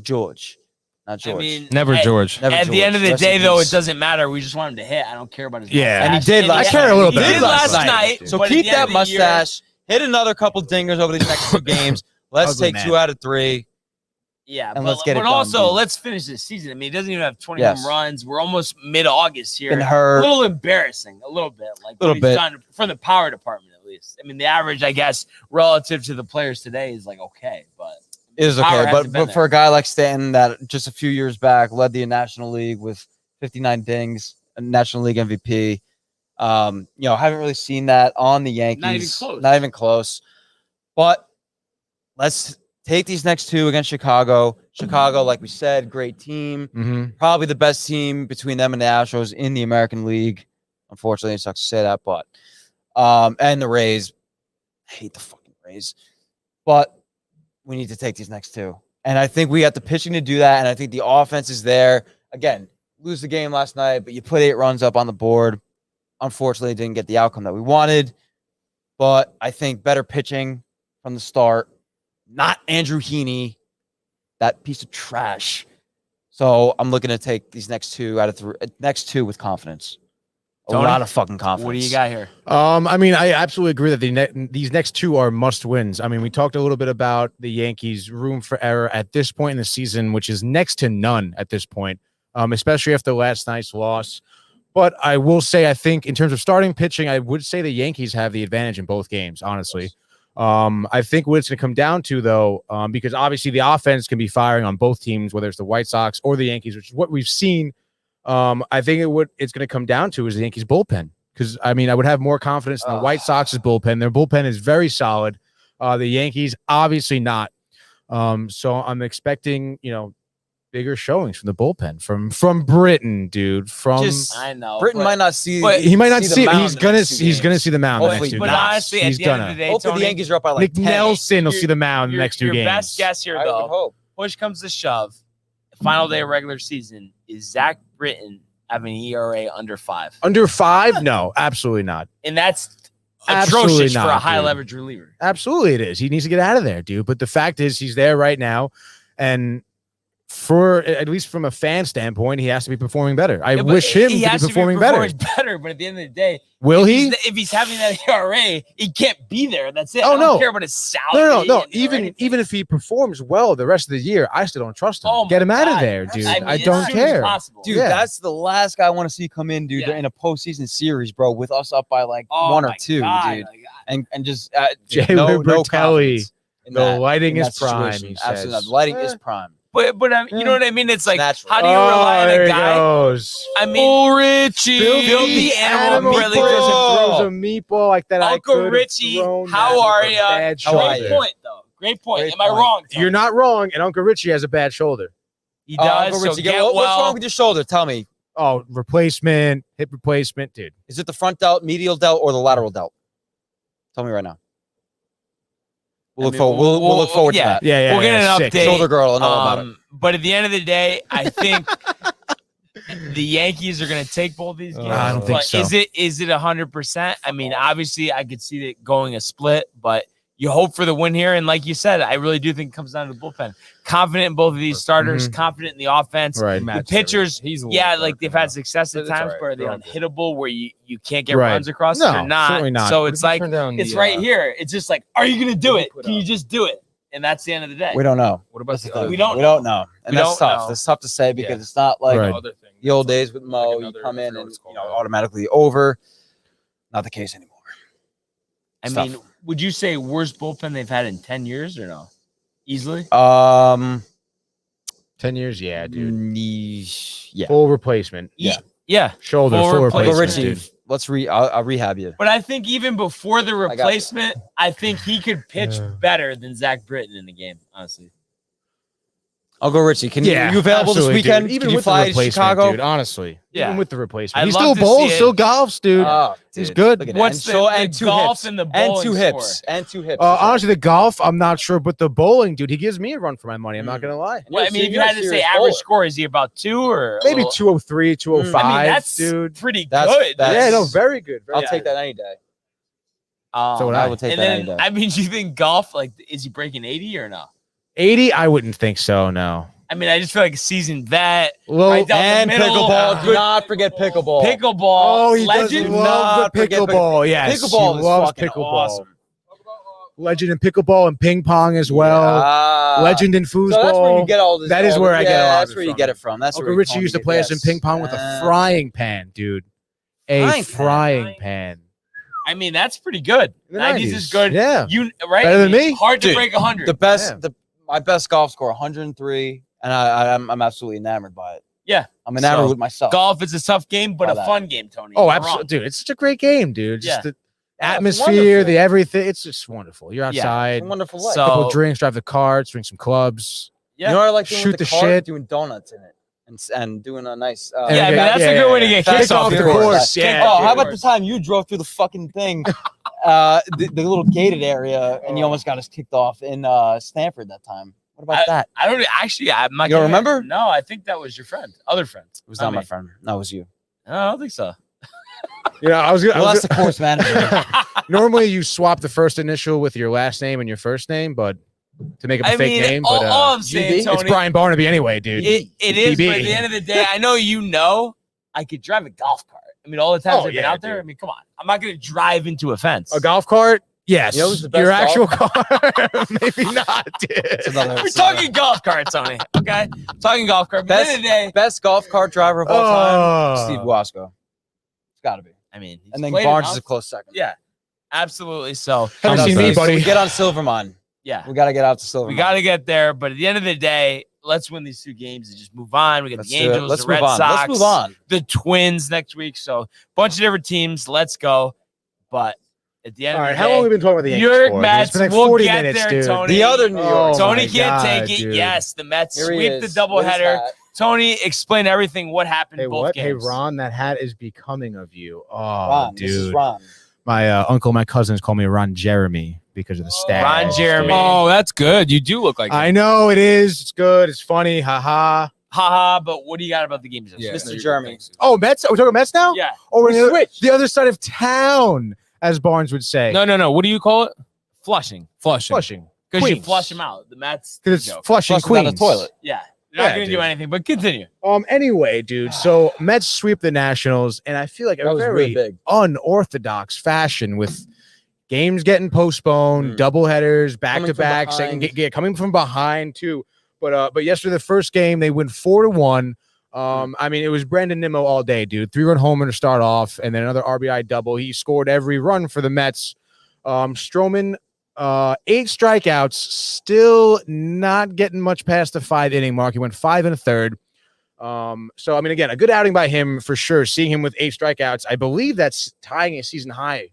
George. Not George. I mean, Never George. Never at the George. end of the Rest in day, though, peace. it doesn't matter. We just want him to hit. I don't care about his Yeah. mustache. And he did last I care a little He bit. did last night. So but at keep the end that of the year- mustache. Hit another couple dingers over these next 2 games. Let's Ugly take man. 2 out of 3. Yeah, And but, let's get it but done, also, dude. let's finish this season. I mean, he doesn't even have 20 Yes. home runs. We're almost mid-August here. Been A hurt. little embarrassing, a little bit. Like Little what bit. he's done from the power department, at least. I mean, the average, I guess, relative to the players today is like okay, but It is power okay. hasn't been But for a guy like Stanton that just a few years back led the National League with 59 dings, a National League MVP, haven't really seen that on the Yankees. Not even close. Not even close. But let's take these next 2 against Chicago. Chicago, like we said, great team. Probably the best team between them and the Astros in the American League. Unfortunately, it sucks to say that, but and the Rays. I hate the fucking Rays. But we need to take these next 2. And I think we got the pitching to do that. And I think the offense is there. Again, lose the game last night, but you put 8 runs up on the board. Unfortunately, didn't get the outcome that we wanted. But I think better pitching from the start. Not Andrew Heaney, that piece of trash. So I'm looking to take these next 2 out of 3, next 2 with confidence. A Tony, lot of fucking confidence. what do you got here? I mean, I absolutely agree that these next 2 are must wins. I mean, we talked a little bit about the Yankees' room for error at this point in the season, which is next to none at this point, especially after last night's loss. But I will say, I think in terms of starting pitching, I would say the Yankees have the advantage in both games, honestly. I think what it's going to come down to, though, because obviously the offense can be firing on both teams, whether it's the White Sox or the Yankees, which is what we've seen. I think it's going to come down to is the Yankees bullpen. Because, I mean, I would have more confidence in the White Sox's bullpen. Their bullpen is very solid. The Yankees, obviously not. So I'm expecting, bigger showings from the bullpen, from Britain, dude. I know. Britain but- might not see. but He might not the see it. mound He's the gonna next 2 he's gonna games. see the mound the next Hopefully. 2 But games. honestly, at He's the end gonna. of the day, Hopefully the Tony, Yankees are up by like Nick 10. Nelson will see the mound in the next 2 your games. best guess here, I would though, hope. push comes to shove, final day of regular season, is Zach Britton having an ERA under 5? Under 5? No, absolutely not. And that's Absolutely atrocious for a not, high dude. leverage reliever. Absolutely, it is. He needs to get out of there, dude. But the fact is, he's there right now, and for at least from a fan standpoint, he has to be performing better. I Yeah, but wish him he to be has performing better. better. But at the end of the day, Will he? if he's having that ERA, he can't be there. That's it. Oh, I don't no. care about his salary. No. or Even anything. if he performs well the rest of the year, I still don't trust him. Oh, Get him my out of God. there, dude. I mean, I as don't soon as care. possible. Dude, Yeah. that's the last guy I want to see come in, dude, Yeah. in a postseason series, bro, with us up by like Oh, 1 or my 2, God. dude. Like, And just Jay no Libertelli, confidence in the that- lighting in is that prime, situation. he Absolutely, says. not. The lighting is prime. But you know what I mean? It's like, natural. how do you rely on there a he guy? goes. I mean, Richie. Filthy animal really throws doesn't a meatball like that. Uncle I could Richie, thrown how that are with a ya? bad How are Great ya? shoulder. point, though. Great point. Great Am I point. wrong? Tony? You're not wrong, and Uncle Richie has a bad shoulder. He does. Uncle So Richie, get what's well. wrong with your shoulder? Tell me. Oh, replacement, hip replacement, dude. Is it the front delt, medial delt, or the lateral delt? Tell me right now. We'll look forward. We'll look forward to yeah. that. Yeah, We'll get an sick. update. Shoulder girl, I'll know about it. But at the end of the day, I think the Yankees are going to take both these games. I don't think But so. Is it 100%? I mean, obviously, I could see it going a split, but you hope for the win here. And like you said, I really do think it comes down to the bullpen. Confident in both of these starters, confident in the offense. Right. The pitchers, like they've had success at It's times, all right. but are they They're all good. unhittable where you can't get Right. runs across? No, They're not. certainly not. So What it's like, it's right here. It's just like, are you going to do it? Can you just do it? And that's the end of the day. We don't know. What about the We other don't We don't know, and We that's don't tough. know. That's tough to say because Yeah. it's not like Right. other thing? the old days with Mo. You another- come I in forgot what and it's called. automatically over. Not the case anymore. I Stuff. mean, would you say worst bullpen they've had in 10 years or no? Easily? 10 years, yeah, dude. Yeah. Full replacement. Yeah. Shoulder, Full full replacement. replacement, Richie, dude. let's I'll rehab you. But I think even before the got you. replacement, I think he could pitch better than Zach Britton in the game, honestly. I'll go Richie. Can Yeah, you available this absolutely, weekend? dude. Even Can you with the fly to replacement, Chicago? dude. Honestly, Yeah. even with the replacement, I'd he love still to bowls, see still it. golfs, dude. Oh, He's dude. good. Look at What's that. And the two golf hips. and the And bowling two hips. score? And two hips. Honestly, the golf, I'm not sure, but the bowling, dude, he gives me a run for my money. I'm not gonna lie. Well, I mean, if you had to say average score, is he about 2 or a Maybe little- 203, 205, I mean, that's dude. pretty That's- good. that's- Yeah, no, very good. Very I'll good. take that any day. So would I I. will take And that any then, day. I mean, do you think golf, like, is he breaking 80 or no? 80, I wouldn't think so. No. I mean, I just feel like a seasoned vet. Well, right down And the middle. pickleball. Do Good not forget pickleball. pickleball. Oh, he does legend. love Not the forget pickleball. Yes, Pickleball he is loves fucking pickleball. awesome. Legend in pickleball and ping pong as well. Yeah. Legend in foosball. So that's where you get all this. That is all where this- I get a lot of That's it where you from. get it from. That's Uncle where Richie used to play us in ping pong with a frying pan, dude. A Frying pan. frying pan. I mean, that's pretty good. In the 90s is good. Yeah. You right? Better than me? Hard to Dude, break 100. The best, Yeah. my best golf score, 103, and I'm absolutely enamored by it. Yeah. I'm enamored So, with myself. Golf is a tough game, but By a that. fun game, Tony. Oh, You're absolutely, wrong. dude. It's such a great game, dude. Just Yeah. the it's atmosphere, wonderful. the everything. It's just wonderful. You're Yeah. outside, It's a wonderful life. So- couple drinks, drive the carts, drink some clubs. Yeah. You know what I like doing Shoot with the, the cart? shit. Doing donuts in it and doing a nice. Yeah, I mean, that's a good way to get Fast kicked off off the the course. course. Yeah. Oh, how of about the course. time you drove through the fucking thing, the little gated area, and you almost got us kicked off in Stanford that time? What about that? I don't actually. I'm not. You don't gonna- remember? No, I think that was your friend, other friend. It was not my friend. That was you. I don't think so. You know, I was gonna. Well, that's the course manager. Normally, you swap the first initial with your last name and your first name, but to make up a I fake mean, name. all, But all I'm saying, GB? Tony, it's Brian Barnaby anyway, dude. It is, BB. but at the end of the day, I know you know I could drive a golf cart. I mean, all the times Oh, I've been yeah, out there. dude. I mean, come on, I'm not going to drive into a fence. A golf cart? Yes. You know who's the best Your actual golf- car? Maybe not, It's dude. another- We're talking golf cart, Tony. Okay, talking golf cart. But at the end of the day, Best golf cart driver of all time, Oh. Steve Wasco. It's got to be. I mean, he's And then played Barnes enough. is a close second. Yeah, absolutely. So Haven't I'm seen not me, bad. So buddy. we get on Silvermine. yeah, We got to get out to Silvermine. we got to get there. But at the end of the day, let's win these 2 games and just move on. We got Let's the do it. Angels, Let's the move Red on. Sox, Let's move on. the Twins next week. So bunch of different teams. Let's go. But at the end All of right, the how day, long have we been talking about the Yankees New York for? Mets, It's been like we'll 40 get minutes, there, dude. Tony. The other New York. Tony my can't God, take it. dude. Yes, the Mets Here he sweep the is with his doubleheader. hat. Tony, explain everything. What happened Hey, both what? Hey, games? Ron, that hat is becoming of you. Oh, Ron, dude. this is Ron. My uncle, my cousins call me Ron Jeremy because of the stats. Ron Jeremy. Oh, that's good. You do look like I know it is. It's good. It's funny. Haha. Haha, but what do you got about the games? Yeah, Mr. no, you're Jeremy. good. Thanks. Oh, Mets? Are we talking Mets now? Yeah. Oh, we're We switched. the other side of town, as Barnes would say. No. What do you call it? Flushing. Flushing. Flushing. Because you Queens. flush them out. The Mets. Because it's joke. Flushing, Flush down Queens. the toilet. Yeah. You're not Yeah, going to do dude. anything, but continue. Anyway, dude. So Mets sweep the Nationals, and I feel like That a was very really big. unorthodox fashion with games getting postponed, double headers, back Coming to from back, behind. coming from behind too. But yesterday, the first game, they win 4-1. I mean, it was Brandon Nimmo all day, dude. 3-run homer to start off, and then another RBI double. He scored every run for the Mets. Stroman 8 strikeouts, still not getting much past the 5-inning mark. He went 5 1/3. So I mean, again, a good outing by him for sure. Seeing him with 8 strikeouts, I believe that's tying a season high.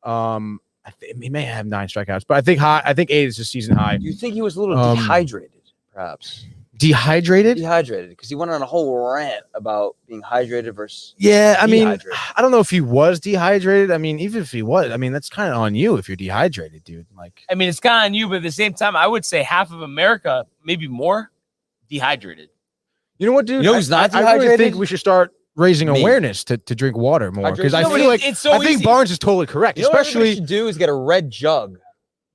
He may have 9 strikeouts, but I think 8 is a season high. Do you think he was a little dehydrated, perhaps? Dehydrated? Dehydrated, because he went on a whole rant about being hydrated versus. Yeah, I mean, dehydrated. I don't know if he was dehydrated. I mean, even if he was, I mean, that's kind of on you if you're dehydrated, dude. Like, I mean, it's kind of on you, but at the same time, I would say half of America, maybe more, dehydrated. you know what, dude? You know who's not I really dehydrated? think we should start raising Me. awareness to drink water more, because I Hydration. feel like it's so I think easy. Barnes is totally correct, You know what everybody especially should do is get a red jug,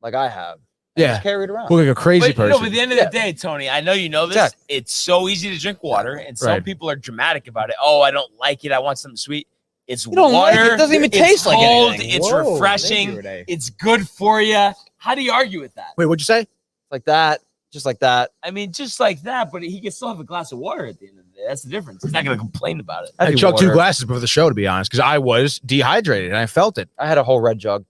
like I have. And Yeah. just carry it around. look like a crazy But, no, person. but at the end of the day, Tony, I know you know this. Exactly. It's so easy to drink water, and some Right. people are dramatic about it. Oh, I don't like it. I want something sweet. It's don't like water. it? It doesn't even it's taste like cold, anything. It's Whoa, thank you, refreshing. Renee. It's good for you. How do you argue with that? Wait, what'd you say? Like that, just like that. I mean, just like that, but he can still have a glass of water at the end of the day. That's the difference. He's not going to complain about it. I do chugged 2 water. glasses before the show, to be honest, because I was dehydrated and I felt it. I had a whole red jug.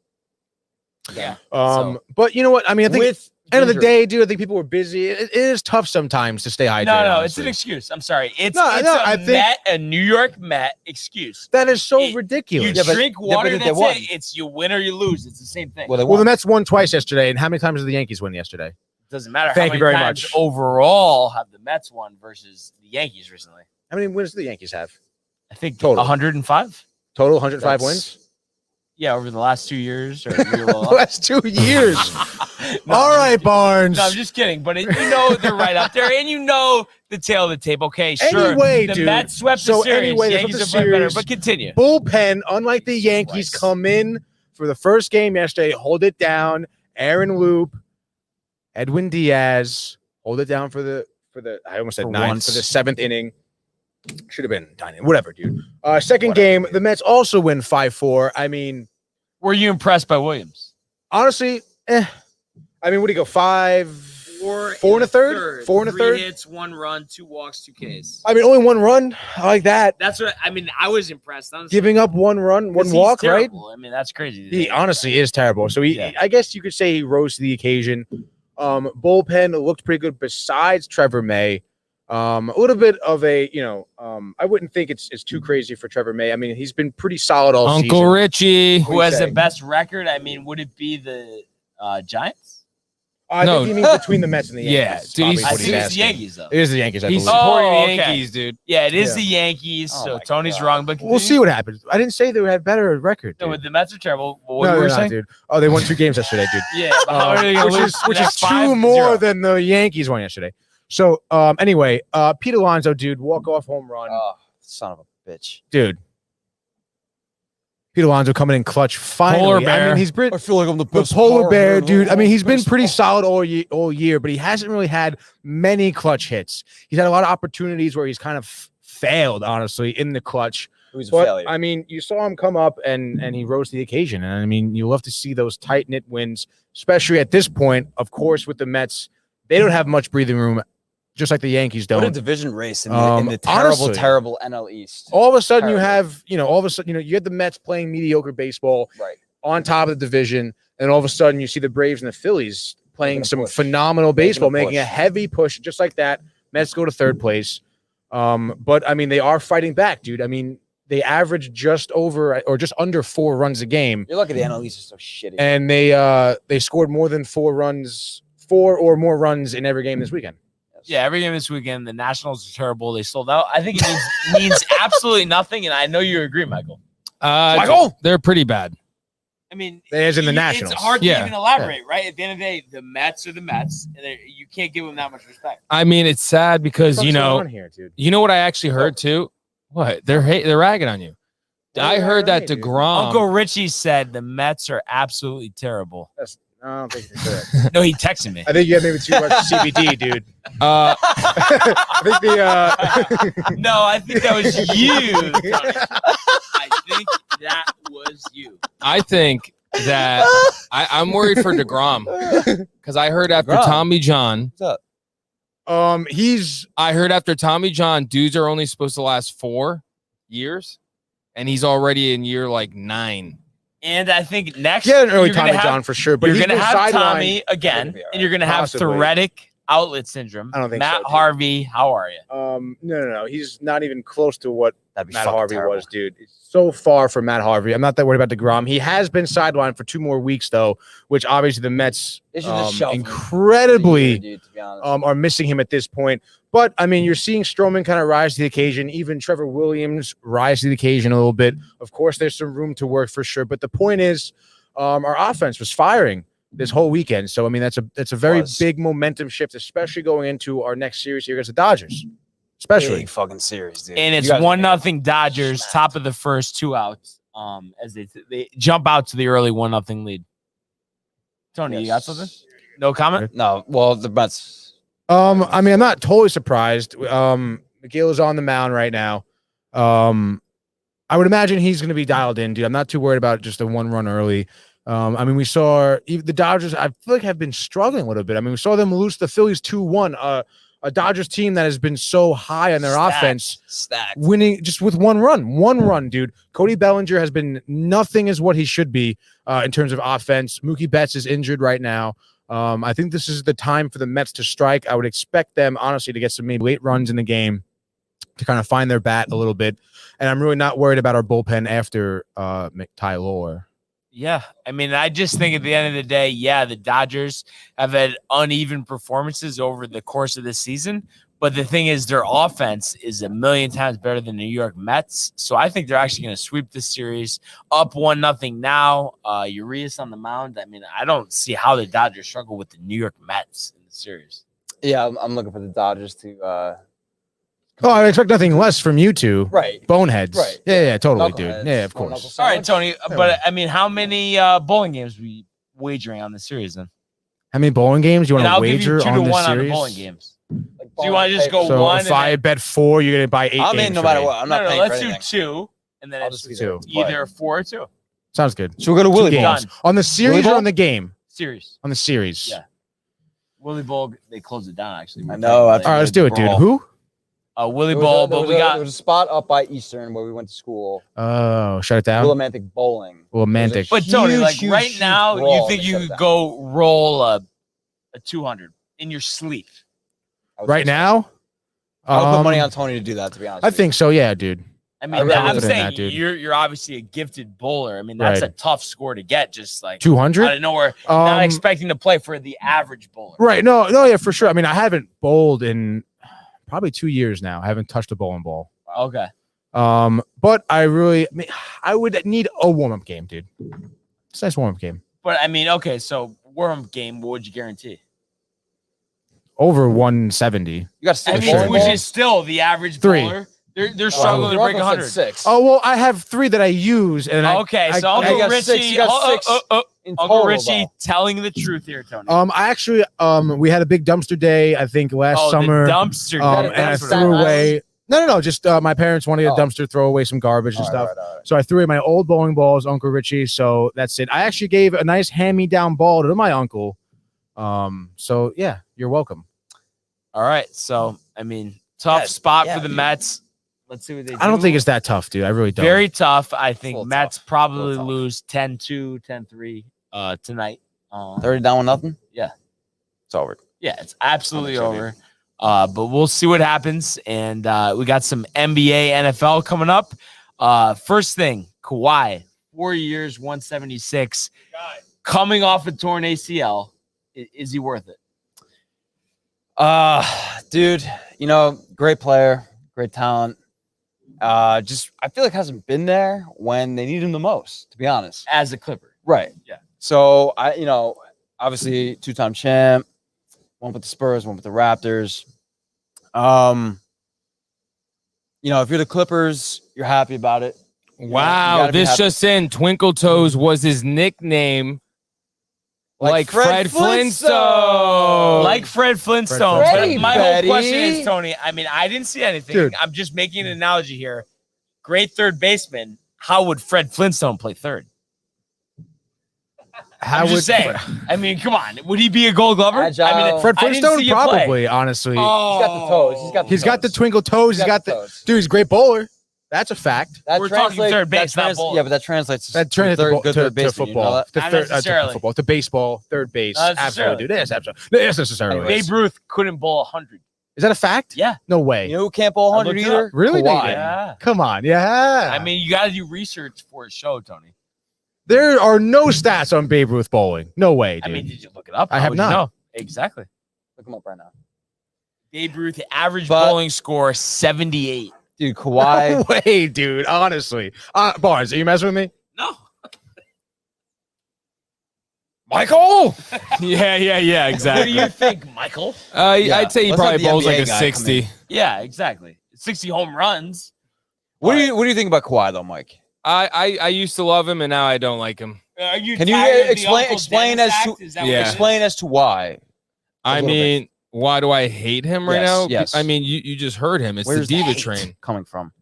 Yeah. But you know what? I mean, I think With end of the ginger. day, dude, I think people were busy. It is tough sometimes to stay hydrated. No, it's honestly. an excuse. I'm sorry. It's I think a New York Met excuse. that is so You ridiculous. Yeah, but- drink yeah, but water, they that's won. it. It's you win or you lose. It's the same thing. Well, they Well, won. the Mets won twice yesterday, and how many times did the Yankees win yesterday? Doesn't matter Thank how you many very times much. overall have the Mets won versus the Yankees recently. How many wins do the Yankees have? I think Total. 105. Total 105 That's- wins? Yeah, over the last 2 years. Or The last 2 years. All right, Barnes. No, I'm just kidding. But you know they're right up there, and you know the tail of the tape. Okay, sure. Anyway, the dude. Mets swept So the series. anyway, they Yankees swept are the playing better. series. But continue. Bullpen, unlike the Yankees, Christ. come in for the first game yesterday, hold it down. Aaron Loop, Edwin Diaz, hold it down for the I almost said For 9th, once. for the 7th inning. Should have been 9th, whatever, dude. Second game, the Mets also win 5-4. I mean, Were you impressed by Williams? honestly, I mean, what do you go? 4 and a third? 4 and a 3 third? hits, 1 run, 2 walks, 2 Ks. I mean, only 1 run. I like that. That's what I mean. I was impressed. Honestly, Giving up 1 run, 1 'Cause he's walk, right? terrible. I mean, that's crazy. He honestly is terrible. So Yeah. I guess you could say he rose to the occasion. Bullpen looked pretty good besides Trevor May. A little bit of a, I wouldn't think it's too crazy for Trevor May. I mean, he's been pretty solid all Uncle season. Richie. Who has say? the best record? I mean, would it be the Giants? I No. think he means between the Mets and the Yeah, Yankees. dude, Probably he's- I what think it's the asking. Yankees, though. It is the Yankees, I He's believe. supporting Oh, the okay. Yankees, dude. Yeah, it is Yeah. the Yankees. Oh So my Tony's God. wrong, but We'll see what happens. I didn't say they had better record. No, Dude. but the Mets are terrible. What No, were they're you not, saying? dude. Oh, they won 2 games yesterday, dude. Yeah, but how are they gonna lose? which That's is 2 5-0. more than the Yankees won yesterday. So, anyway, Pete Alonso, dude, walk-off home run. Oh, son of a bitch. Dude. Pete Alonso coming in clutch finally. Polar I bear. mean, he's I feel like I'm the the best. polar power bear, hitter dude. I mean, he's been best pretty power- solid all year, but he hasn't really had many clutch hits. He's had a lot of opportunities where he's kind of failed, honestly, in the clutch. He was a But failure. I mean, you saw him come up and he rose to the occasion. And I mean, you love to see those tight knit wins, especially at this point. Of course, with the Mets, they don't have much breathing room, just like the Yankees What a don't. division race in the terrible, honestly. terrible NL East. All of a sudden, you Terrible. have, all of a sudden, you had the Mets playing mediocre baseball Right. on top of the division, and all of a sudden, you see the Braves and the Phillies playing Making a some push. phenomenal baseball, Making a making a push. heavy push, just like that. Mets go to third place. But I mean, they are fighting back, dude. I mean, they average just over or just under 4 runs a game, You're lucky the NL East is so shitty. and they scored more than 4 or more runs in every game this weekend. Yeah, every game this weekend, the Nationals are terrible. They sold out. I think it means absolutely nothing, and I know you agree, Michael. Michael? They're pretty bad. I mean, As in the Nationals. It's hard to Yeah. even elaborate, right? At the end of the day, the Mets are the Mets, and you can't give them that much respect. I mean, it's sad because What's going on here, dude? you know what I actually heard too. What they're ragging on you. I heard that Dude. DeGrom. Uncle Richie said the Mets are absolutely terrible. I don't think it's correct. No, he texted me. I think you had maybe too much CBD, dude. I think No, I think that was you, Tony. I think that was you. I think that I'm worried for DeGrom because I heard after DeGrom? Tommy John. What's up? he's I heard after Tommy John, dudes are only supposed to last 4 years, and he's already in year like 9. And I think next, Yeah, an early you're gonna Tommy have- John for sure. But you're he's going to been have sidelined. Tommy again, and you're going to have Possibly. thoracic outlet syndrome. I don't think Matt so, dude. Harvey, how are you? No. He's not even close to what That'd be Matt fucking Harvey terrible. was, dude. It's so far from Matt Harvey. I'm not that worried about DeGrom. He has been sidelined for 2 more weeks, though, which obviously the Mets They should just shelve him for the incredibly year, dude, to be honest. are missing him at this point. But I mean, you're seeing Stroman kind of rise to the occasion. Even Trevor Williams rise to the occasion a little bit. Of course, there's some room to work for sure. But the point is, our offense was firing this whole weekend. So I mean, that's a very big momentum shift, especially going into our next series here against the Dodgers. Especially Big fucking series, dude. And it's You guys are 1-0 Dodgers, top of the first, 2 outs. As they jump out to the early 1-0 lead. Tony, you got something? No comment? No, well, the Mets. I mean, I'm not totally surprised. Miguel is on the mound right now. I would imagine he's going to be dialed in, dude. I'm not too worried about just a 1 run early. I mean, we saw the Dodgers, I feel like, have been struggling a little bit. I mean, we saw them lose the Phillies 2-1. A Dodgers team that has been so high on their offense, winning just with 1 run. 1 run, dude. Cody Bellinger has been nothing as what he should be in terms of offense. Mookie Betts is injured right now. I think this is the time for the Mets to strike. I would expect them, honestly, to get some maybe late runs in the game to kind of find their bat a little bit. And I'm really not worried about our bullpen after Tyler. Yeah. I mean, I just think at the end of the day, yeah, the Dodgers have had uneven performances over the course of this season. But the thing is, their offense is a million times better than the New York Mets. So I think they're actually going to sweep this series up 1-0 now. Urias on the mound. I mean, I don't see how the Dodgers struggle with the New York Mets in the series. Yeah, I'm looking for the Dodgers to. Oh, I expect nothing less from you two. Right. Boneheads. Right. Yeah, totally, dude. Knuckleheads. Yeah, of Small course. knuckle All right, sandwich. Tony. But I mean, how many bowling games we wagering on the series then? How many bowling games you And want to I'll give wager you 2 on to this 1 on the series? bowling games. Like So you want to just go So 1? if I bet 4, you're gonna buy 8 I'm games in no for matter me. what. I'm not paying let's for do anything. 2, and then I'll it's just be two. there. either 4 or 2 Sounds good. So we're gonna Willie Two Ball. games. On the series Willy or Ball? on the game? series. On the series. Yeah. Willie Bowl, they closed it down actually. I know, that's All right, let's do it, dude. Brawl. Who? Willie There was Bowl, a- there but was we a- got there was a spot up by Eastern where we went to school. Oh, shut it down. Willimantic Bowling. Romantic. But Tony, Huge, like huge, right huge now, brawl, you think they you shut could it go roll a 200 in your sleep? I would Right say so. now? I would put money on Tony to do that. To be honest, I with think so, yeah, dude. I I mean, really I'm believe in saying that, dude. you're obviously a gifted bowler. I mean, that's Right. a tough score to get. Just like 200? out of nowhere, not expecting to play for the average bowler. Right. No, yeah, for sure. I mean, I haven't bowled in probably 2 years now. I haven't touched a bowling ball. Okay. But I mean, I would need a warm-up game, dude. It's a nice warm-up game. But I mean, okay, so warm game, what would you guarantee? Over 170. you got I to mean, which is still the average 3. bowler. They're struggling to break 100. 6. Oh, well, I have 3 that I use. And Okay, so I Uncle got Richie, 6. You got 6 in Uncle total, Richie though. telling the truth here, Tony. I actually, we had a big dumpster day, I think, last summer. The dumpster. Got it, And I that's what threw it was. away. No. Just my parents wanted to get a Oh. dumpster, throw away some garbage and All stuff. right, all right. So I threw away my old bowling balls, Uncle Richie. So that's it. I actually gave a nice hand-me-down ball to my uncle. So yeah, you're welcome. All right, so I mean, tough Yeah, spot yeah, for the dude. Mets. Let's see what they do. I don't think it's that tough, dude. I really don't. very tough. I think Little Mets tough. probably Little tough. lose 10-2, 10-3 tonight. 30 down 1-0. Yeah. It's over. Yeah, it's absolutely I'm over. But we'll see what happens. And we got some NBA, NFL coming up. First thing, Kawhi, 4 years, 176. Coming off a torn ACL. Is he worth it? Dude, great player, great talent. Just I feel like hasn't been there when they need him the most, to be honest. As a Clipper. Right. Yeah. So obviously 2-time champ, one with the Spurs, one with the Raptors. If you're the Clippers, you're happy about it. You Wow, gotta be this happy. just in. Twinkle Toes was his nickname. Like Fred Flintstone. Like Fred Flintstone. Freddy, But my Betty. whole question is, Tony, I mean, I didn't see anything. Dude. I'm just making an analogy here. Great third baseman. How would Fred Flintstone play third? I'm just saying. I mean, come on. Would he be a Gold Glover? Agile. I mean, Fred I didn't Flintstone, see you play. probably, honestly. Oh. He's got the toes. He's got the twinkle toes. He's got the toes. dude. He's a great bowler. That's a fact. That We're talking translates- third base, that not bowling. Yeah, but that translates. That translates third, to, good to, third to baseman, you know football. that? To Not third, necessarily. to football. To baseball, third base. Not Absolutely, necessarily. dude. Yes, absolutely. Yes, necessarily. Babe Ruth couldn't bowl 100. Is that a fact? Yeah. No way. You know who can't bowl I 100 looked it either? up. Really? Kawhi. Yeah. Come on. Yeah. I mean, you got to do research for a show, Tony. there are no stats on Babe Ruth bowling. No way, dude. I mean, did you look it up? I How have would you not. know? Exactly. Look him up right now. Babe Ruth average But- bowling score 78. Dude, Kawhi. No way, dude. Honestly. Barnes, are you messing with me? No. Michael. yeah, What do exactly. you think, Michael? Yeah. I'd say he Let's have probably the bowls like NBA a guy come 60. in. Yeah, exactly. 60 home runs. What do you think about Kawhi though, Mike? I used to love him, and now I don't like him. Are you Can you tired of the explain- Uncle explain Dennis as to- act? Is that Yeah. what it is? Explain as to why. I little bit. mean, why do I hate him right Yes, now? yes. I mean, you just heard him. It's Where's the diva hate train. coming from?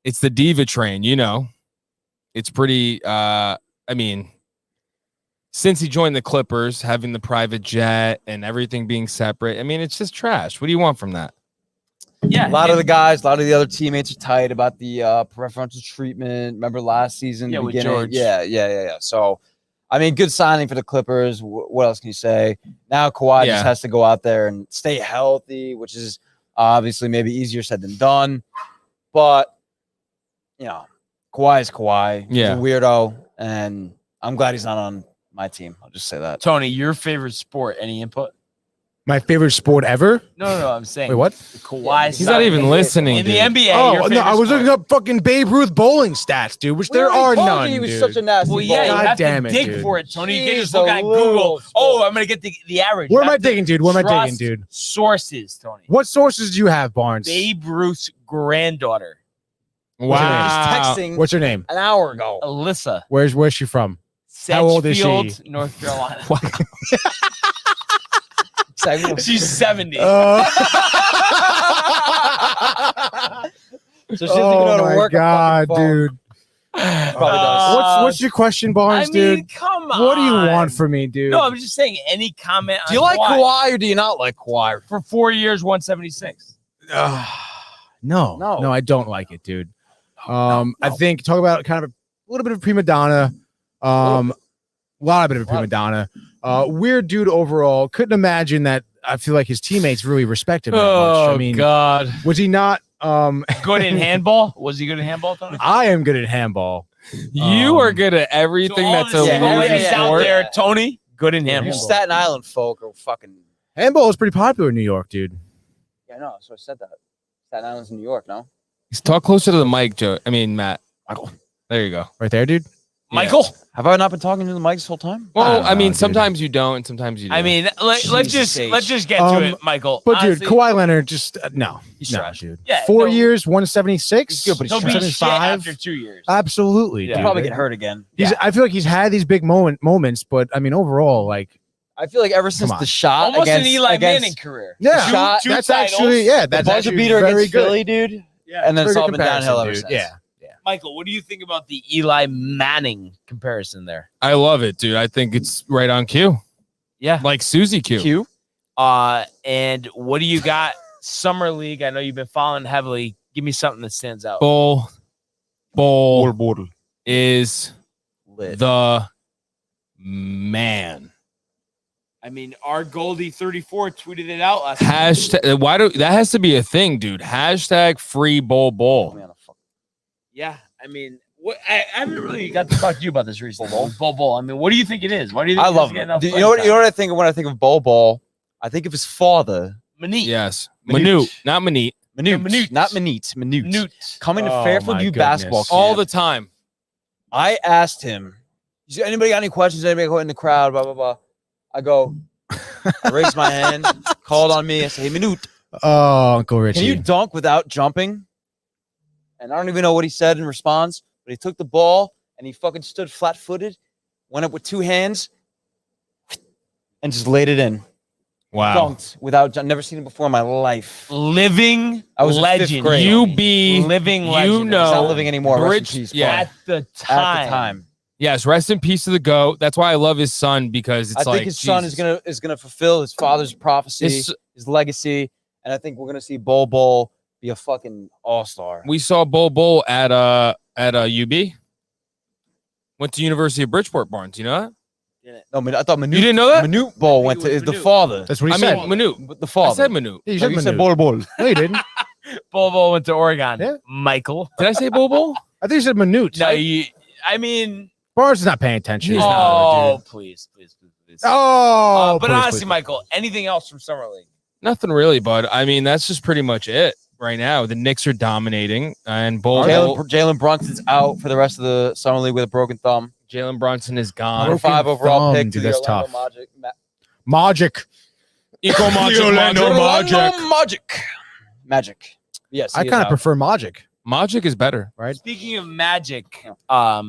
It's the diva train, you know. It's pretty I mean, since he joined the Clippers, having the private jet and everything being separate, I mean, it's just trash. What do you want from that? Yeah. A lot of the guys, a lot of the other teammates are tight about the preferential treatment. Remember last season? Yeah, the with beginning? George. Yeah. So, I mean, good signing for the Clippers. What else can you say? Now Kawhi Yeah. just has to go out there and stay healthy, which is obviously maybe easier said than done. But, you know, Kawhi is Kawhi. Yeah. He's a weirdo, and I'm glad he's not on my team. I'll just say that. Tony, your favorite sport? Any input? My favorite sport ever? No. I'm saying. Wait, what? Kawhi. He's not even listening. in the dude. NBA. Oh, your no, I favorite was looking sport. up fucking Babe Ruth bowling stats, dude, which there are none, He was dude. such a nasty Well, yeah, you God have damn to it, dig dude. for it, Tony. You can just Jeez, look a on little Google. sport. Oh, I'm gonna get the average. Where You am I have to digging, dude? Where am I trust digging, dude? Sources, Tony. What sources do you have, Barnes? Babe Ruth's granddaughter, Wow. Texting What's her name? an hour ago. Alyssa. Where's she from? How old is she? Sedgefield, North Carolina. She's 70. So she doesn't even know how to my work a fucking God, phone. dude. Probably does. What's your question, Barnes, dude? Come on. What do you want from me, dude? No, I'm just saying. Any comment? Do you on like Kawhi or do you not like Kawhi? For 4 years, 176. No, I don't like it, dude. I think talk about kind of a little bit of prima donna. A lot of prima donna. Weird dude overall. Couldn't imagine that. I feel like his teammates really respect him that much. I mean, God. was he not? Good in handball? Was he good in handball, Tony? I am good at handball. You are good at everything all that's the a yeah, single yeah, ladies yeah, out yeah. there, Tony. Good in You handball. Staten Island folk are fucking. Handball is pretty popular in New York, dude. Yeah, no, so I said that. Staten Island's in New York, no? Talk closer to the mic, Joe. I mean, Matt. There you go. Right there, dude. Michael. Have I not been talking to the mic this whole time? Well, don't I mean, know, dude. sometimes you don't, and sometimes you do. I mean, let's Jesus just get Um, to it, Michael. But Honestly, dude, Kawhi Leonard just no, He's no, trash. dude. Yeah, 4 no. years, 176. He's good, but he's he'll be shit 175. after 2 years. Absolutely, Yeah. dude. He'll probably get hurt again. I feel like he's had these big moments, but I mean, overall, like, I feel like ever since on. the shot Almost against, an Eli against Manning career. yeah, shot- two that's titles, actually the that's buzzer actually beater very against good. Philly, dude, Yeah. and then it's Very all good been downhill ever comparison, since. dude. Yeah. Michael, what do you think about the Eli Manning comparison there? I love it, dude. I think it's right on cue. Yeah. Like Susie Q. Q. And what do you got? Summer League. I know you've been following heavily. Give me something that stands out. Bull is Lit. the man. I mean, our Goldie 34 tweeted it out last Hashtag. Why do that has to be a thing, dude? Hashtag free bull. Yeah, I mean, what I haven't really got to talk to you about this recently. Bull. I mean, what do you think it is? Why do you think I it's love getting him. enough Do you playing know what? time? You know what I think of when I think of Bol? I think of his father, Manute. Yes. Minute. Manute, not Manute. Manute, not Manute. Manute. Coming to Oh, Fairfield my U basketball goodness. camp. All the time. I asked him, anybody got any questions? Anybody go in the crowd? Blah, blah, blah. I go, I raised my hand, called on me. I say, hey, Manute, Oh, Uncle Richie. can you dunk without jumping? And I don't even know what he said in response, but he took the ball and he fucking stood flat footed, went up with two hands, and just laid it in. Wow. Dunked without, I've never seen it before in my life. Living I was in fifth legend. grade. You be living you legend. know- He's not living anymore. Rest in Bridge- peace, yeah. At the At time. the time. Yes, rest in peace to the GOAT. That's why I love his son, because it's I like think his son is Jesus. gonna fulfill his father's prophecy, His- his legacy, and I think we're gonna see Bol be a fucking all-star. We saw Bull at UB. Went to University of Bridgeport, Barnes. You know that? No, I thought Manute. You didn't know that? Manute Ball went it to was is the Manute. father. That's what he I said. mean, Manute. But the I father. said Manute. Yeah, you No, said you said Manute. Bol. No, you didn't. Bobo went to Oregon. Yeah. Michael. Did I say Bull? I think you said Manute. No, I mean, Barnes is not paying attention. He's oh, not, dude. please. Oh, But please, honestly, please. Michael, anything else from Summer League? Nothing really, bud. I mean, that's just pretty much it right now. The Knicks are dominating, and Jalen Brunson's out for the rest of the summer league with a broken thumb. Jalen Brunson is gone. Number 5 overall pick thumb, to dude, the that's Orlando tough. Magic. Magic. Yes, I kind of prefer Magic. Magic is better. Right? Speaking of Magic, I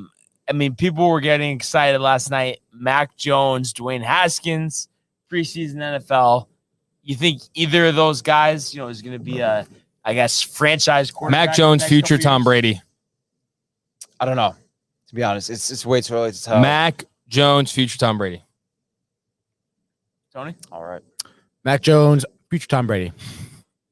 mean, people were getting excited last night. Mac Jones, Dwayne Haskins, preseason NFL. You think either of those guys, is going to be a, I guess, franchise quarterback? Mac Jones, next future couple Tom years? Brady. I don't know. To be honest, it's way too early to tell. Mac Jones, future Tom Brady. Tony? All right. Mac Jones, future Tom Brady.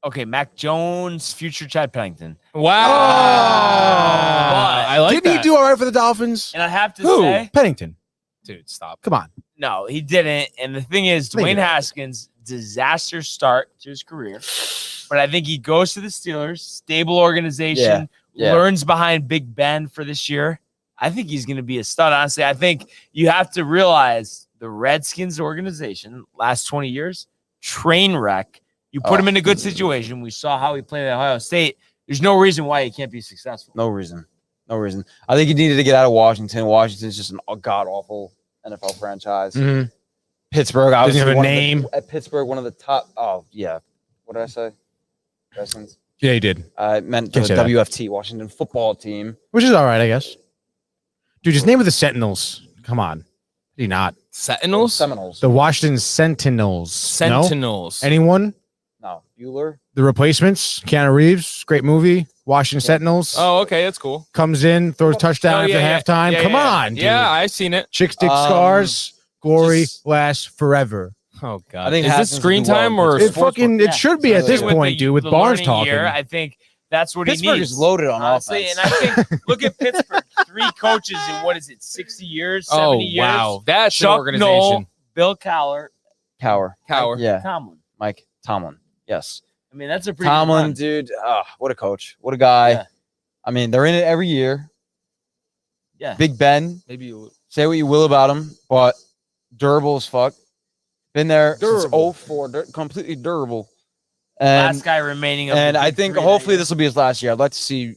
Okay, Mac Jones, future Chad Pennington. Wow. But- I like Didn't that. he do all right for the Dolphins? And I have to Who? say, Pennington. Dude, stop. Come on. no, he didn't. And the thing is, Maybe Dwayne not. Haskins, disaster start to his career. But I think he goes to the Steelers, stable organization, Yeah. learns behind Big Ben for this year. I think he's going to be a stud. Honestly, I think you have to realize the Redskins organization, last 20 years, train wreck. You put him in a good situation. We saw how he played at Ohio State. There's no reason why he can't be successful. No reason. I think he needed to get out of Washington. Washington's just a god awful NFL franchise. Mm-hmm. Pittsburgh, Doesn't have a one of name. at Pittsburgh, one of the top. Oh yeah, what did I say? Redskins. Yeah, he did. I meant the Can't say that. WFT, Washington Football Team. Which is all right, I guess. Dude, just name of the Sentinels. Come on. Did he not? Sentinels? Seminoles. The Washington Sentinels. Sentinels. No? Anyone? No, Bueller. The Replacements. Keanu Reeves. Great movie. Washington Sentinels. Oh, okay. That's cool. Comes in, throws a touchdown Oh, yeah, after halftime. yeah, Come yeah. on, dude. Yeah, I've seen it. Chick stick Um, scars. Glory just- lasts forever. Oh, God. I think is this Haskins screen will do well time in or It sports fucking book? it should be at this With point, dude, with the Barnes learning talking. year, I think that's what Pittsburgh he needs. is loaded on honestly, offense. and I think look at Pittsburgh. 3 coaches in what is it, 60 years, 70 Oh, years? wow. That's an Chuck organization. Noll, Bill Cowher, Cower. Cower. Yeah, Tomlin. Mike Tomlin. Yes, I mean, that's a pretty Tomlin, good run. dude. What a coach. What a guy. Yeah. I mean, they're in it every year. Yeah. Big Ben. Maybe you. Say what you will about him, but durable as fuck. Been there since Durable. 04. Completely durable. Last And guy remaining. Of and the I big think three hopefully that this will be his last year. I'd like to see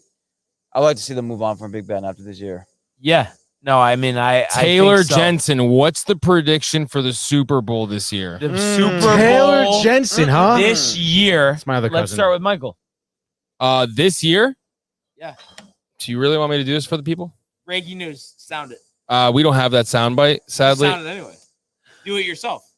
them move on from Big Ben after this year. year. Yeah. No, I mean, I Taylor think so. Jensen, what's the prediction for the Super Bowl this year? The Super Bowl Taylor Jensen, huh? this year. That's my other Let's cousin. start with Michael. This year? Yeah. Do you really want me to do this for the people? Breaking news. Sound it. We don't have that soundbite, sadly. Sound it anyway. Do it yourself.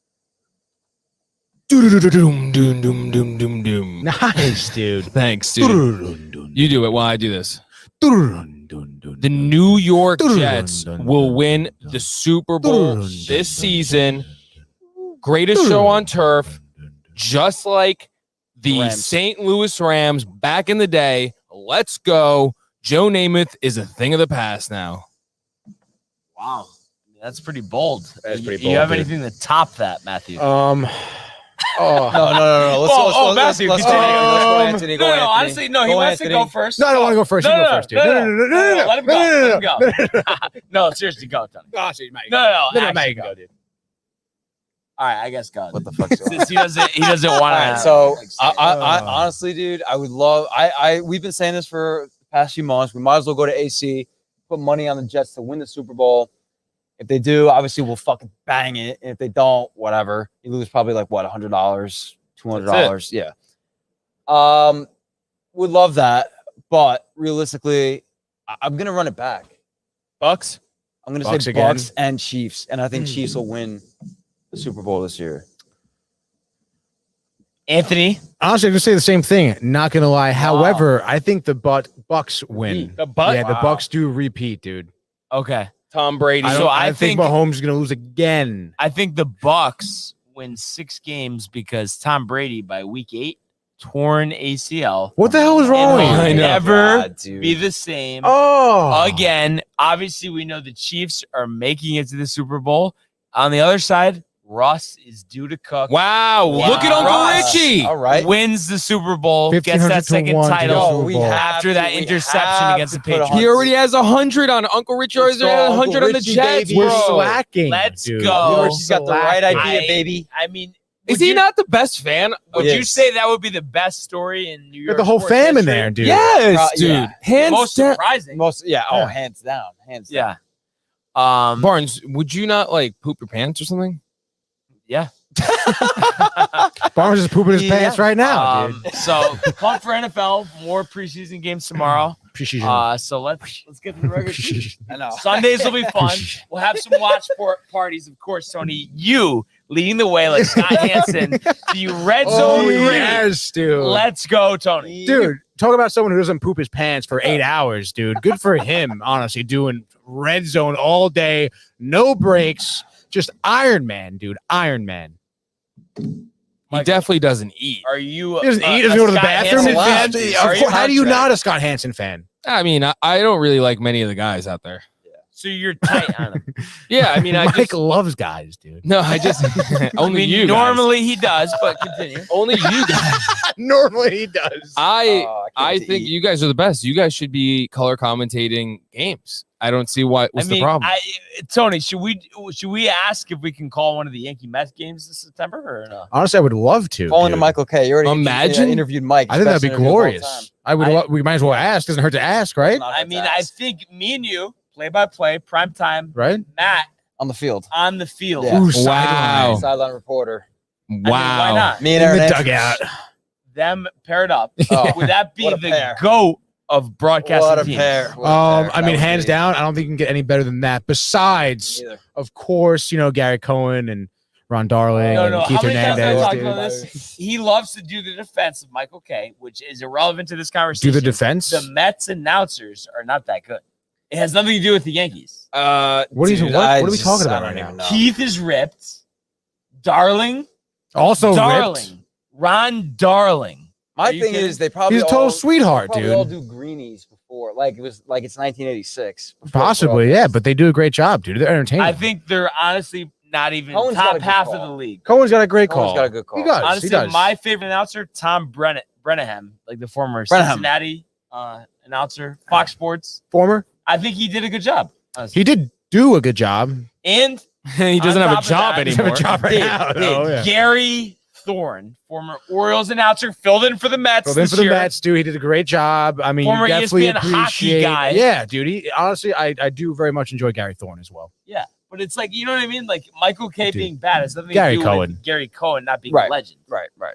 Doom, doom, doom, doom, doom, doom. Nice, dude. Thanks, dude. You do it while I do this. The New York Jets will win the Super Bowl this season. Greatest show on turf, just like the Rams. St. Louis Rams back in the day. Let's go. Joe Namath is a thing of the past now. Wow. That's pretty bold. That is pretty You bold, have dude. anything to top that, Matthew? Oh, No. Let's Matthew, go, continue. Anthony. Go, No, Anthony. honestly, no, he Go, wants Anthony. to go first. no, I don't want to go first. You go first, dude. No, let him go. Let him go. No, seriously, go, Tony. Oh, shit, Mike. No, No, actually Mike, go. go, dude. All right, I guess go. What the fuck's going on? Since he doesn't want All to. right, so I honestly, dude, I would love. We've been saying this for the past few months. We might as well go to AC, put money on the Jets to win the Super Bowl. If they do, obviously we'll fucking bang it. And if they don't, whatever. You lose probably like what, $100, $200. Yeah. Would love that, but realistically, I'm gonna run it back. Bucks? I'm gonna Bucks say again? Bucks and Chiefs, and I think Chiefs will win the Super Bowl this year. Anthony, Honestly, I'm gonna say the same thing. Not gonna lie. However, I think the Bucks win. The Bucks? Yeah, the Bucks do repeat, dude. okay. Tom Brady. I think Mahomes is gonna lose again. I think the Bucks win 6 games because Tom Brady by week 8 torn ACL. What the hell is wrong with And you? will I know. never God, dude. be the same Oh, again. Obviously, we know the Chiefs are making it to the Super Bowl. On the other side, Russ is due to cook. Wow. Look at Uncle Russ. Richie. All right. Wins the Super Bowl, gets 1,500 that to second 1 to get title Super we Bowl. have after that we interception have against the to put Patriots. He already has 100 on Uncle Richie. Already Let's go, has Uncle 100 on the Richie, Jets, baby. We're bro. slacking. Let's dude. go. We're She's got the right slacking. idea, baby. I mean, Is would he you- not the best fan? Would He you is. say that would be the best story in New Got York? the whole sports fam in history? there, dude. Yes, dude. Yeah. Hands Most down. surprising. Yeah. Hands down, hands down. Yeah. Barnes, would you not like poop your pants or something? Yeah. Barnes is pooping his pants right now, dude. So pumped for NFL. More preseason games tomorrow. Preseason. So let's get to the regular season. Preseason. I know. Sundays will be fun. We'll have some watch parties, of course. Tony, you leading the way like Scott Hansen. The red zone Oh, green. yes, dude. Let's go, Tony. Dude, talk about someone who doesn't poop his pants for 8 hours, dude. Good for him, honestly, doing red zone all day, no breaks, just Iron Man, dude. Iron Man. He definitely doesn't eat. Are you? He doesn't eat, doesn't go to the Scott bathroom. Hansen Hansen fan? fan? Are you- How do you not a Scott Hansen fan? I mean, I don't really like many of the guys out there. So you're tight on him. Yeah, I mean, I Mike just loves guys, dude. no, I just only I mean, you. Guys. normally he does, but continue. Only you guys. Normally he does. I can't think eat. you guys are the best. You guys should be color commentating games. I don't see what's the problem. Tony, should we ask if we can call one of the Yankee Mets games this September or no? Honestly, I would love to. Calling to dude. Michael K. You already Imagine- interviewed Mike. I think that'd Best be interview of all time. glorious. I would. We might as well ask. Doesn't hurt to ask, right? Not I hurt mean, to I ask. think me and you, play by play, prime time, Right? Matt On the field. on the field. Yeah. Ooh, Wow. sideline. Sideline reporter. I mean, why Wow. not? Me and In Aaron the Andrews. dugout. Them paired up. Oh, Would that be what a the pair. GOAT of broadcasting What a teams? pair. What a pair. I That mean, would hands be- down, I don't think you can get any better than that. Besides, Neither. of course, Gary Cohen and Ron Darling No, and no. Keith How many times have I Hernandez. talked Dude. about this? He loves to do the defense of Michael K, which is irrelevant to this conversation. Do the defense? The Mets announcers are not that good. It has nothing to do with the Yankees. What are we talking about right now? Keith is ripped. Darling. Also Darling. ripped. Ron Darling. My Are you thing kidding? is, they probably He's a total all, sweetheart, probably all dude. do greenies before, like it's 1986. before Possibly, yeah, broadcast. but they do a great job, dude. They're entertaining. I think they're honestly not even Cohen's got a top good half of call. the league. Cohen's got a great Cohen's call. got a good call. He does. Honestly, he does. my favorite announcer, Tom Brennahan, like the former Brennahan. Cincinnati announcer, Fox Sports. former. I think he did a good job. honestly. He did do a good job. And he doesn't On have top a of job that- He doesn't have anymore. a job right did, now. did. Oh, yeah. Gary Thorne, former Orioles announcer, filled in for the Mets. So then this for the year. Mets, dude, he did a great job. I mean, Former you definitely ESPN hockey appreciate. guy. Yeah, dude. He honestly, I do very much enjoy Gary Thorne as well. Yeah, but it's like, you know what I mean? Like Michael K Dude. being bad has nothing Gary to do Cohen. with Gary Cohen not being Right. a legend. Right. I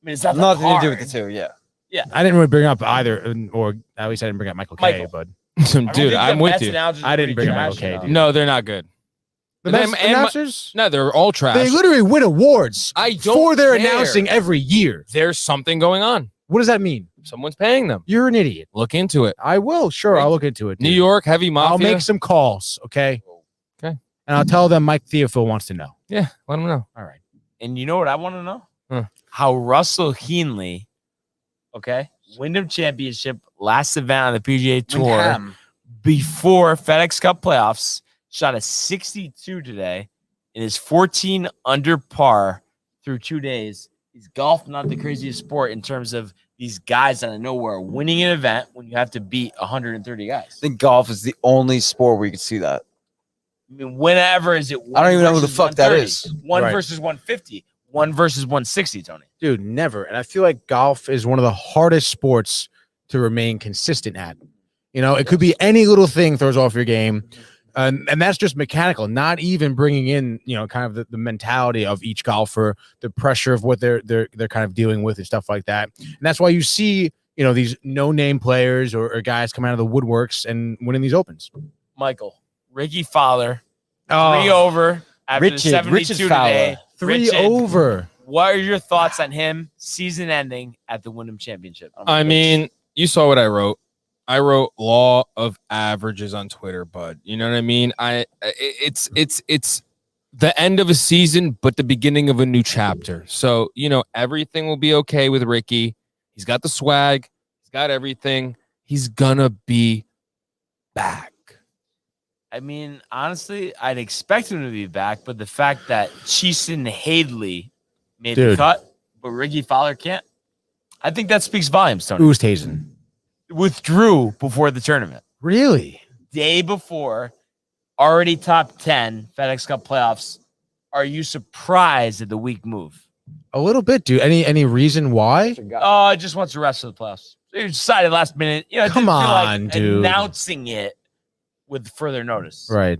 mean, it's not that Nothing to do hard. with the two. Yeah. I didn't really bring up either, or at least I didn't bring up Michael K. Michael. But I don't Dude, think the I'm with Mets you. announcers I are didn't pretty bring up trash, Michael K, though. dude. No, they're not good. the Them- Mets and my- announcers, No, they're all trash. they literally win awards I don't for their care. announcing every year. There's something going on. What does that mean? Someone's paying them. You're an idiot. Look into it. I will. Sure, I'll look into it. New dude. York heavy mafia. I'll make some calls. Okay. Okay. And I'll tell them Mike Theophil wants to know. Yeah, let them know. All right. And you know what I want to know? Huh. How Russell Henley, Wyndham Championship, last event on the PGA Tour Wyndham. before FedEx Cup playoffs, shot a 62 today and is 14 under par through 2 days. Is golf not the craziest sport in terms of these guys out of nowhere winning an event when you have to beat 130 guys? I think golf is the only sport where you can see that. I mean, whenever is it? I don't even know who the versus fuck that 130? is. One Right. versus 150, one versus 160, Tony. Dude, never. And I feel like golf is one of the hardest sports to remain consistent at. It could be any little thing throws off your game. And that's just mechanical, not even bringing in, kind of the mentality of each golfer, the pressure of what they're kind of dealing with and stuff like that. And that's why you see, these no-name players or guys come out of the woodworks and winning these opens. Michael, Ricky Fowler, Oh. 3 over after the Richard 72 today. Fowler. 3 Richard, over. What are your thoughts on him season ending at the Wyndham Championship? I mean, you saw what I wrote. I wrote law of averages on Twitter, bud. You know what I mean? It's the end of a season, but the beginning of a new chapter. So, everything will be okay with Ricky. He's got the swag. He's got everything. He's gonna be back. I mean, honestly, I'd expect him to be back, but the fact that Cheeson Hadley made the cut, but Ricky Fowler can't, I think that speaks volumes, Tony. Oosthuizen Withdrew before the tournament. Really? Day before, already top 10 FedEx Cup playoffs. Are you surprised at the weak move? A little bit, dude. Any reason why? Oh, just wants the rest of the playoffs. They decided last minute. You know, it Come didn't feel on, like dude. announcing it with further notice. Right.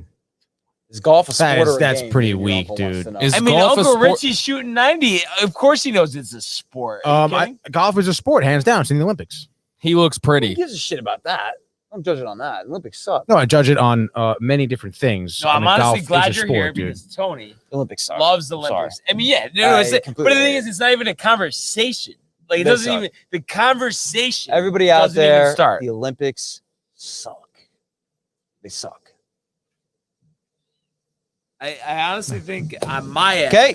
Is golf a sport or a That's game? pretty Your weak, uncle wants dude. to know. Is I mean, golf a Uncle sport? Richie's shooting 90. Of course he knows it's a sport. Are you kidding? Golf is a sport, hands down. It's in the Olympics. He looks Who pretty. gives a shit about that? Don't judge it on that. The Olympics suck. No, I judge it on many different things. No, I'm I mean, honestly golf glad is a you're sport, here dude. because Tony The Olympics suck. loves the I'm sorry. Olympics. I mean, yeah, no, I it's, but completely the thing agree. is, it's not even a conversation. Like, it They doesn't suck. even, the conversation. Everybody out doesn't even there, start. the Olympics suck. They suck. I honestly think on my end, Okay.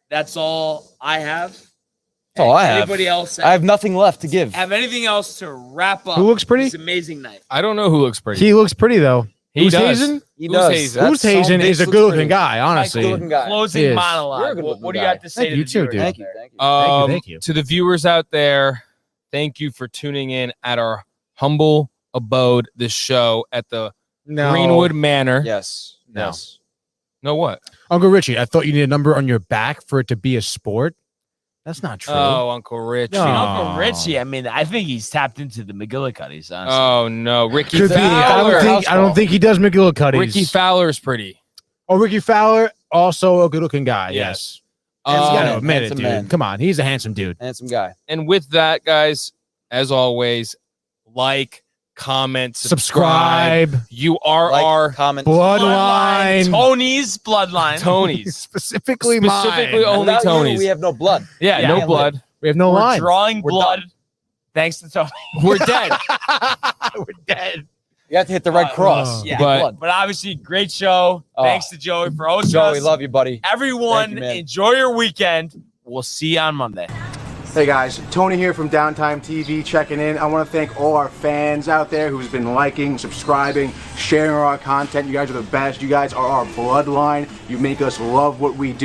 that's all I have. That's all I have. Anybody else I have nothing left to give. have anything else to wrap up Who looks pretty? this amazing night? I don't know who looks pretty. He looks pretty though. He does. Oosthuizen? He Who's does. Hazen? That's some Oosthuizen is a bitch good looks looking pretty. guy, honestly. Good-looking guy. Closing He is. monologue. You're a good-looking What do you guy. got to say Thank to you the too, viewers dude. out Thank you. there? Thank you. Thank you. To the viewers out there, thank you for tuning in at our humble abode, this show at the No. Greenwood Manor. Yes. No. Yes. No, what? Uncle Richie, I thought you needed a number on your back for it to be a sport. That's not true. Oh, Uncle Rich. No. Uncle Richie, I mean, I think he's tapped into the McGillicuddies, honestly. Oh no, Ricky Could be. Fowler. I don't think he does McGillicuddy's. Ricky Fowler's pretty. Oh, Ricky Fowler, also a good looking guy. Yes. Yes. You gotta Um, admit it, handsome dude. man. Come on. He's a handsome dude. Handsome guy. And with that, guys, as always, like, comment, Subscribe. You are Like, our comment. Bloodline. Tony's bloodline. Tony's. Specifically Specifically mine. only Without you, Tony's. we have no blood. Yeah, Yeah. no Yeah. blood. We have no We're line. drawing We're blood. done. Thanks to Tony. We're dead. We're dead. You have to hit the red cross. Yeah, But- but obviously, great show. Oh. Thanks to Joey for hosting Joey, us. love you, buddy. Everyone, Thank you, man. enjoy your weekend. We'll see you on Monday. Hey guys, Tony here from Downtime TV checking in. I want to thank all our fans out there who's been liking, subscribing, sharing our content. You guys are the best. You guys are our bloodline. You make us love what we do.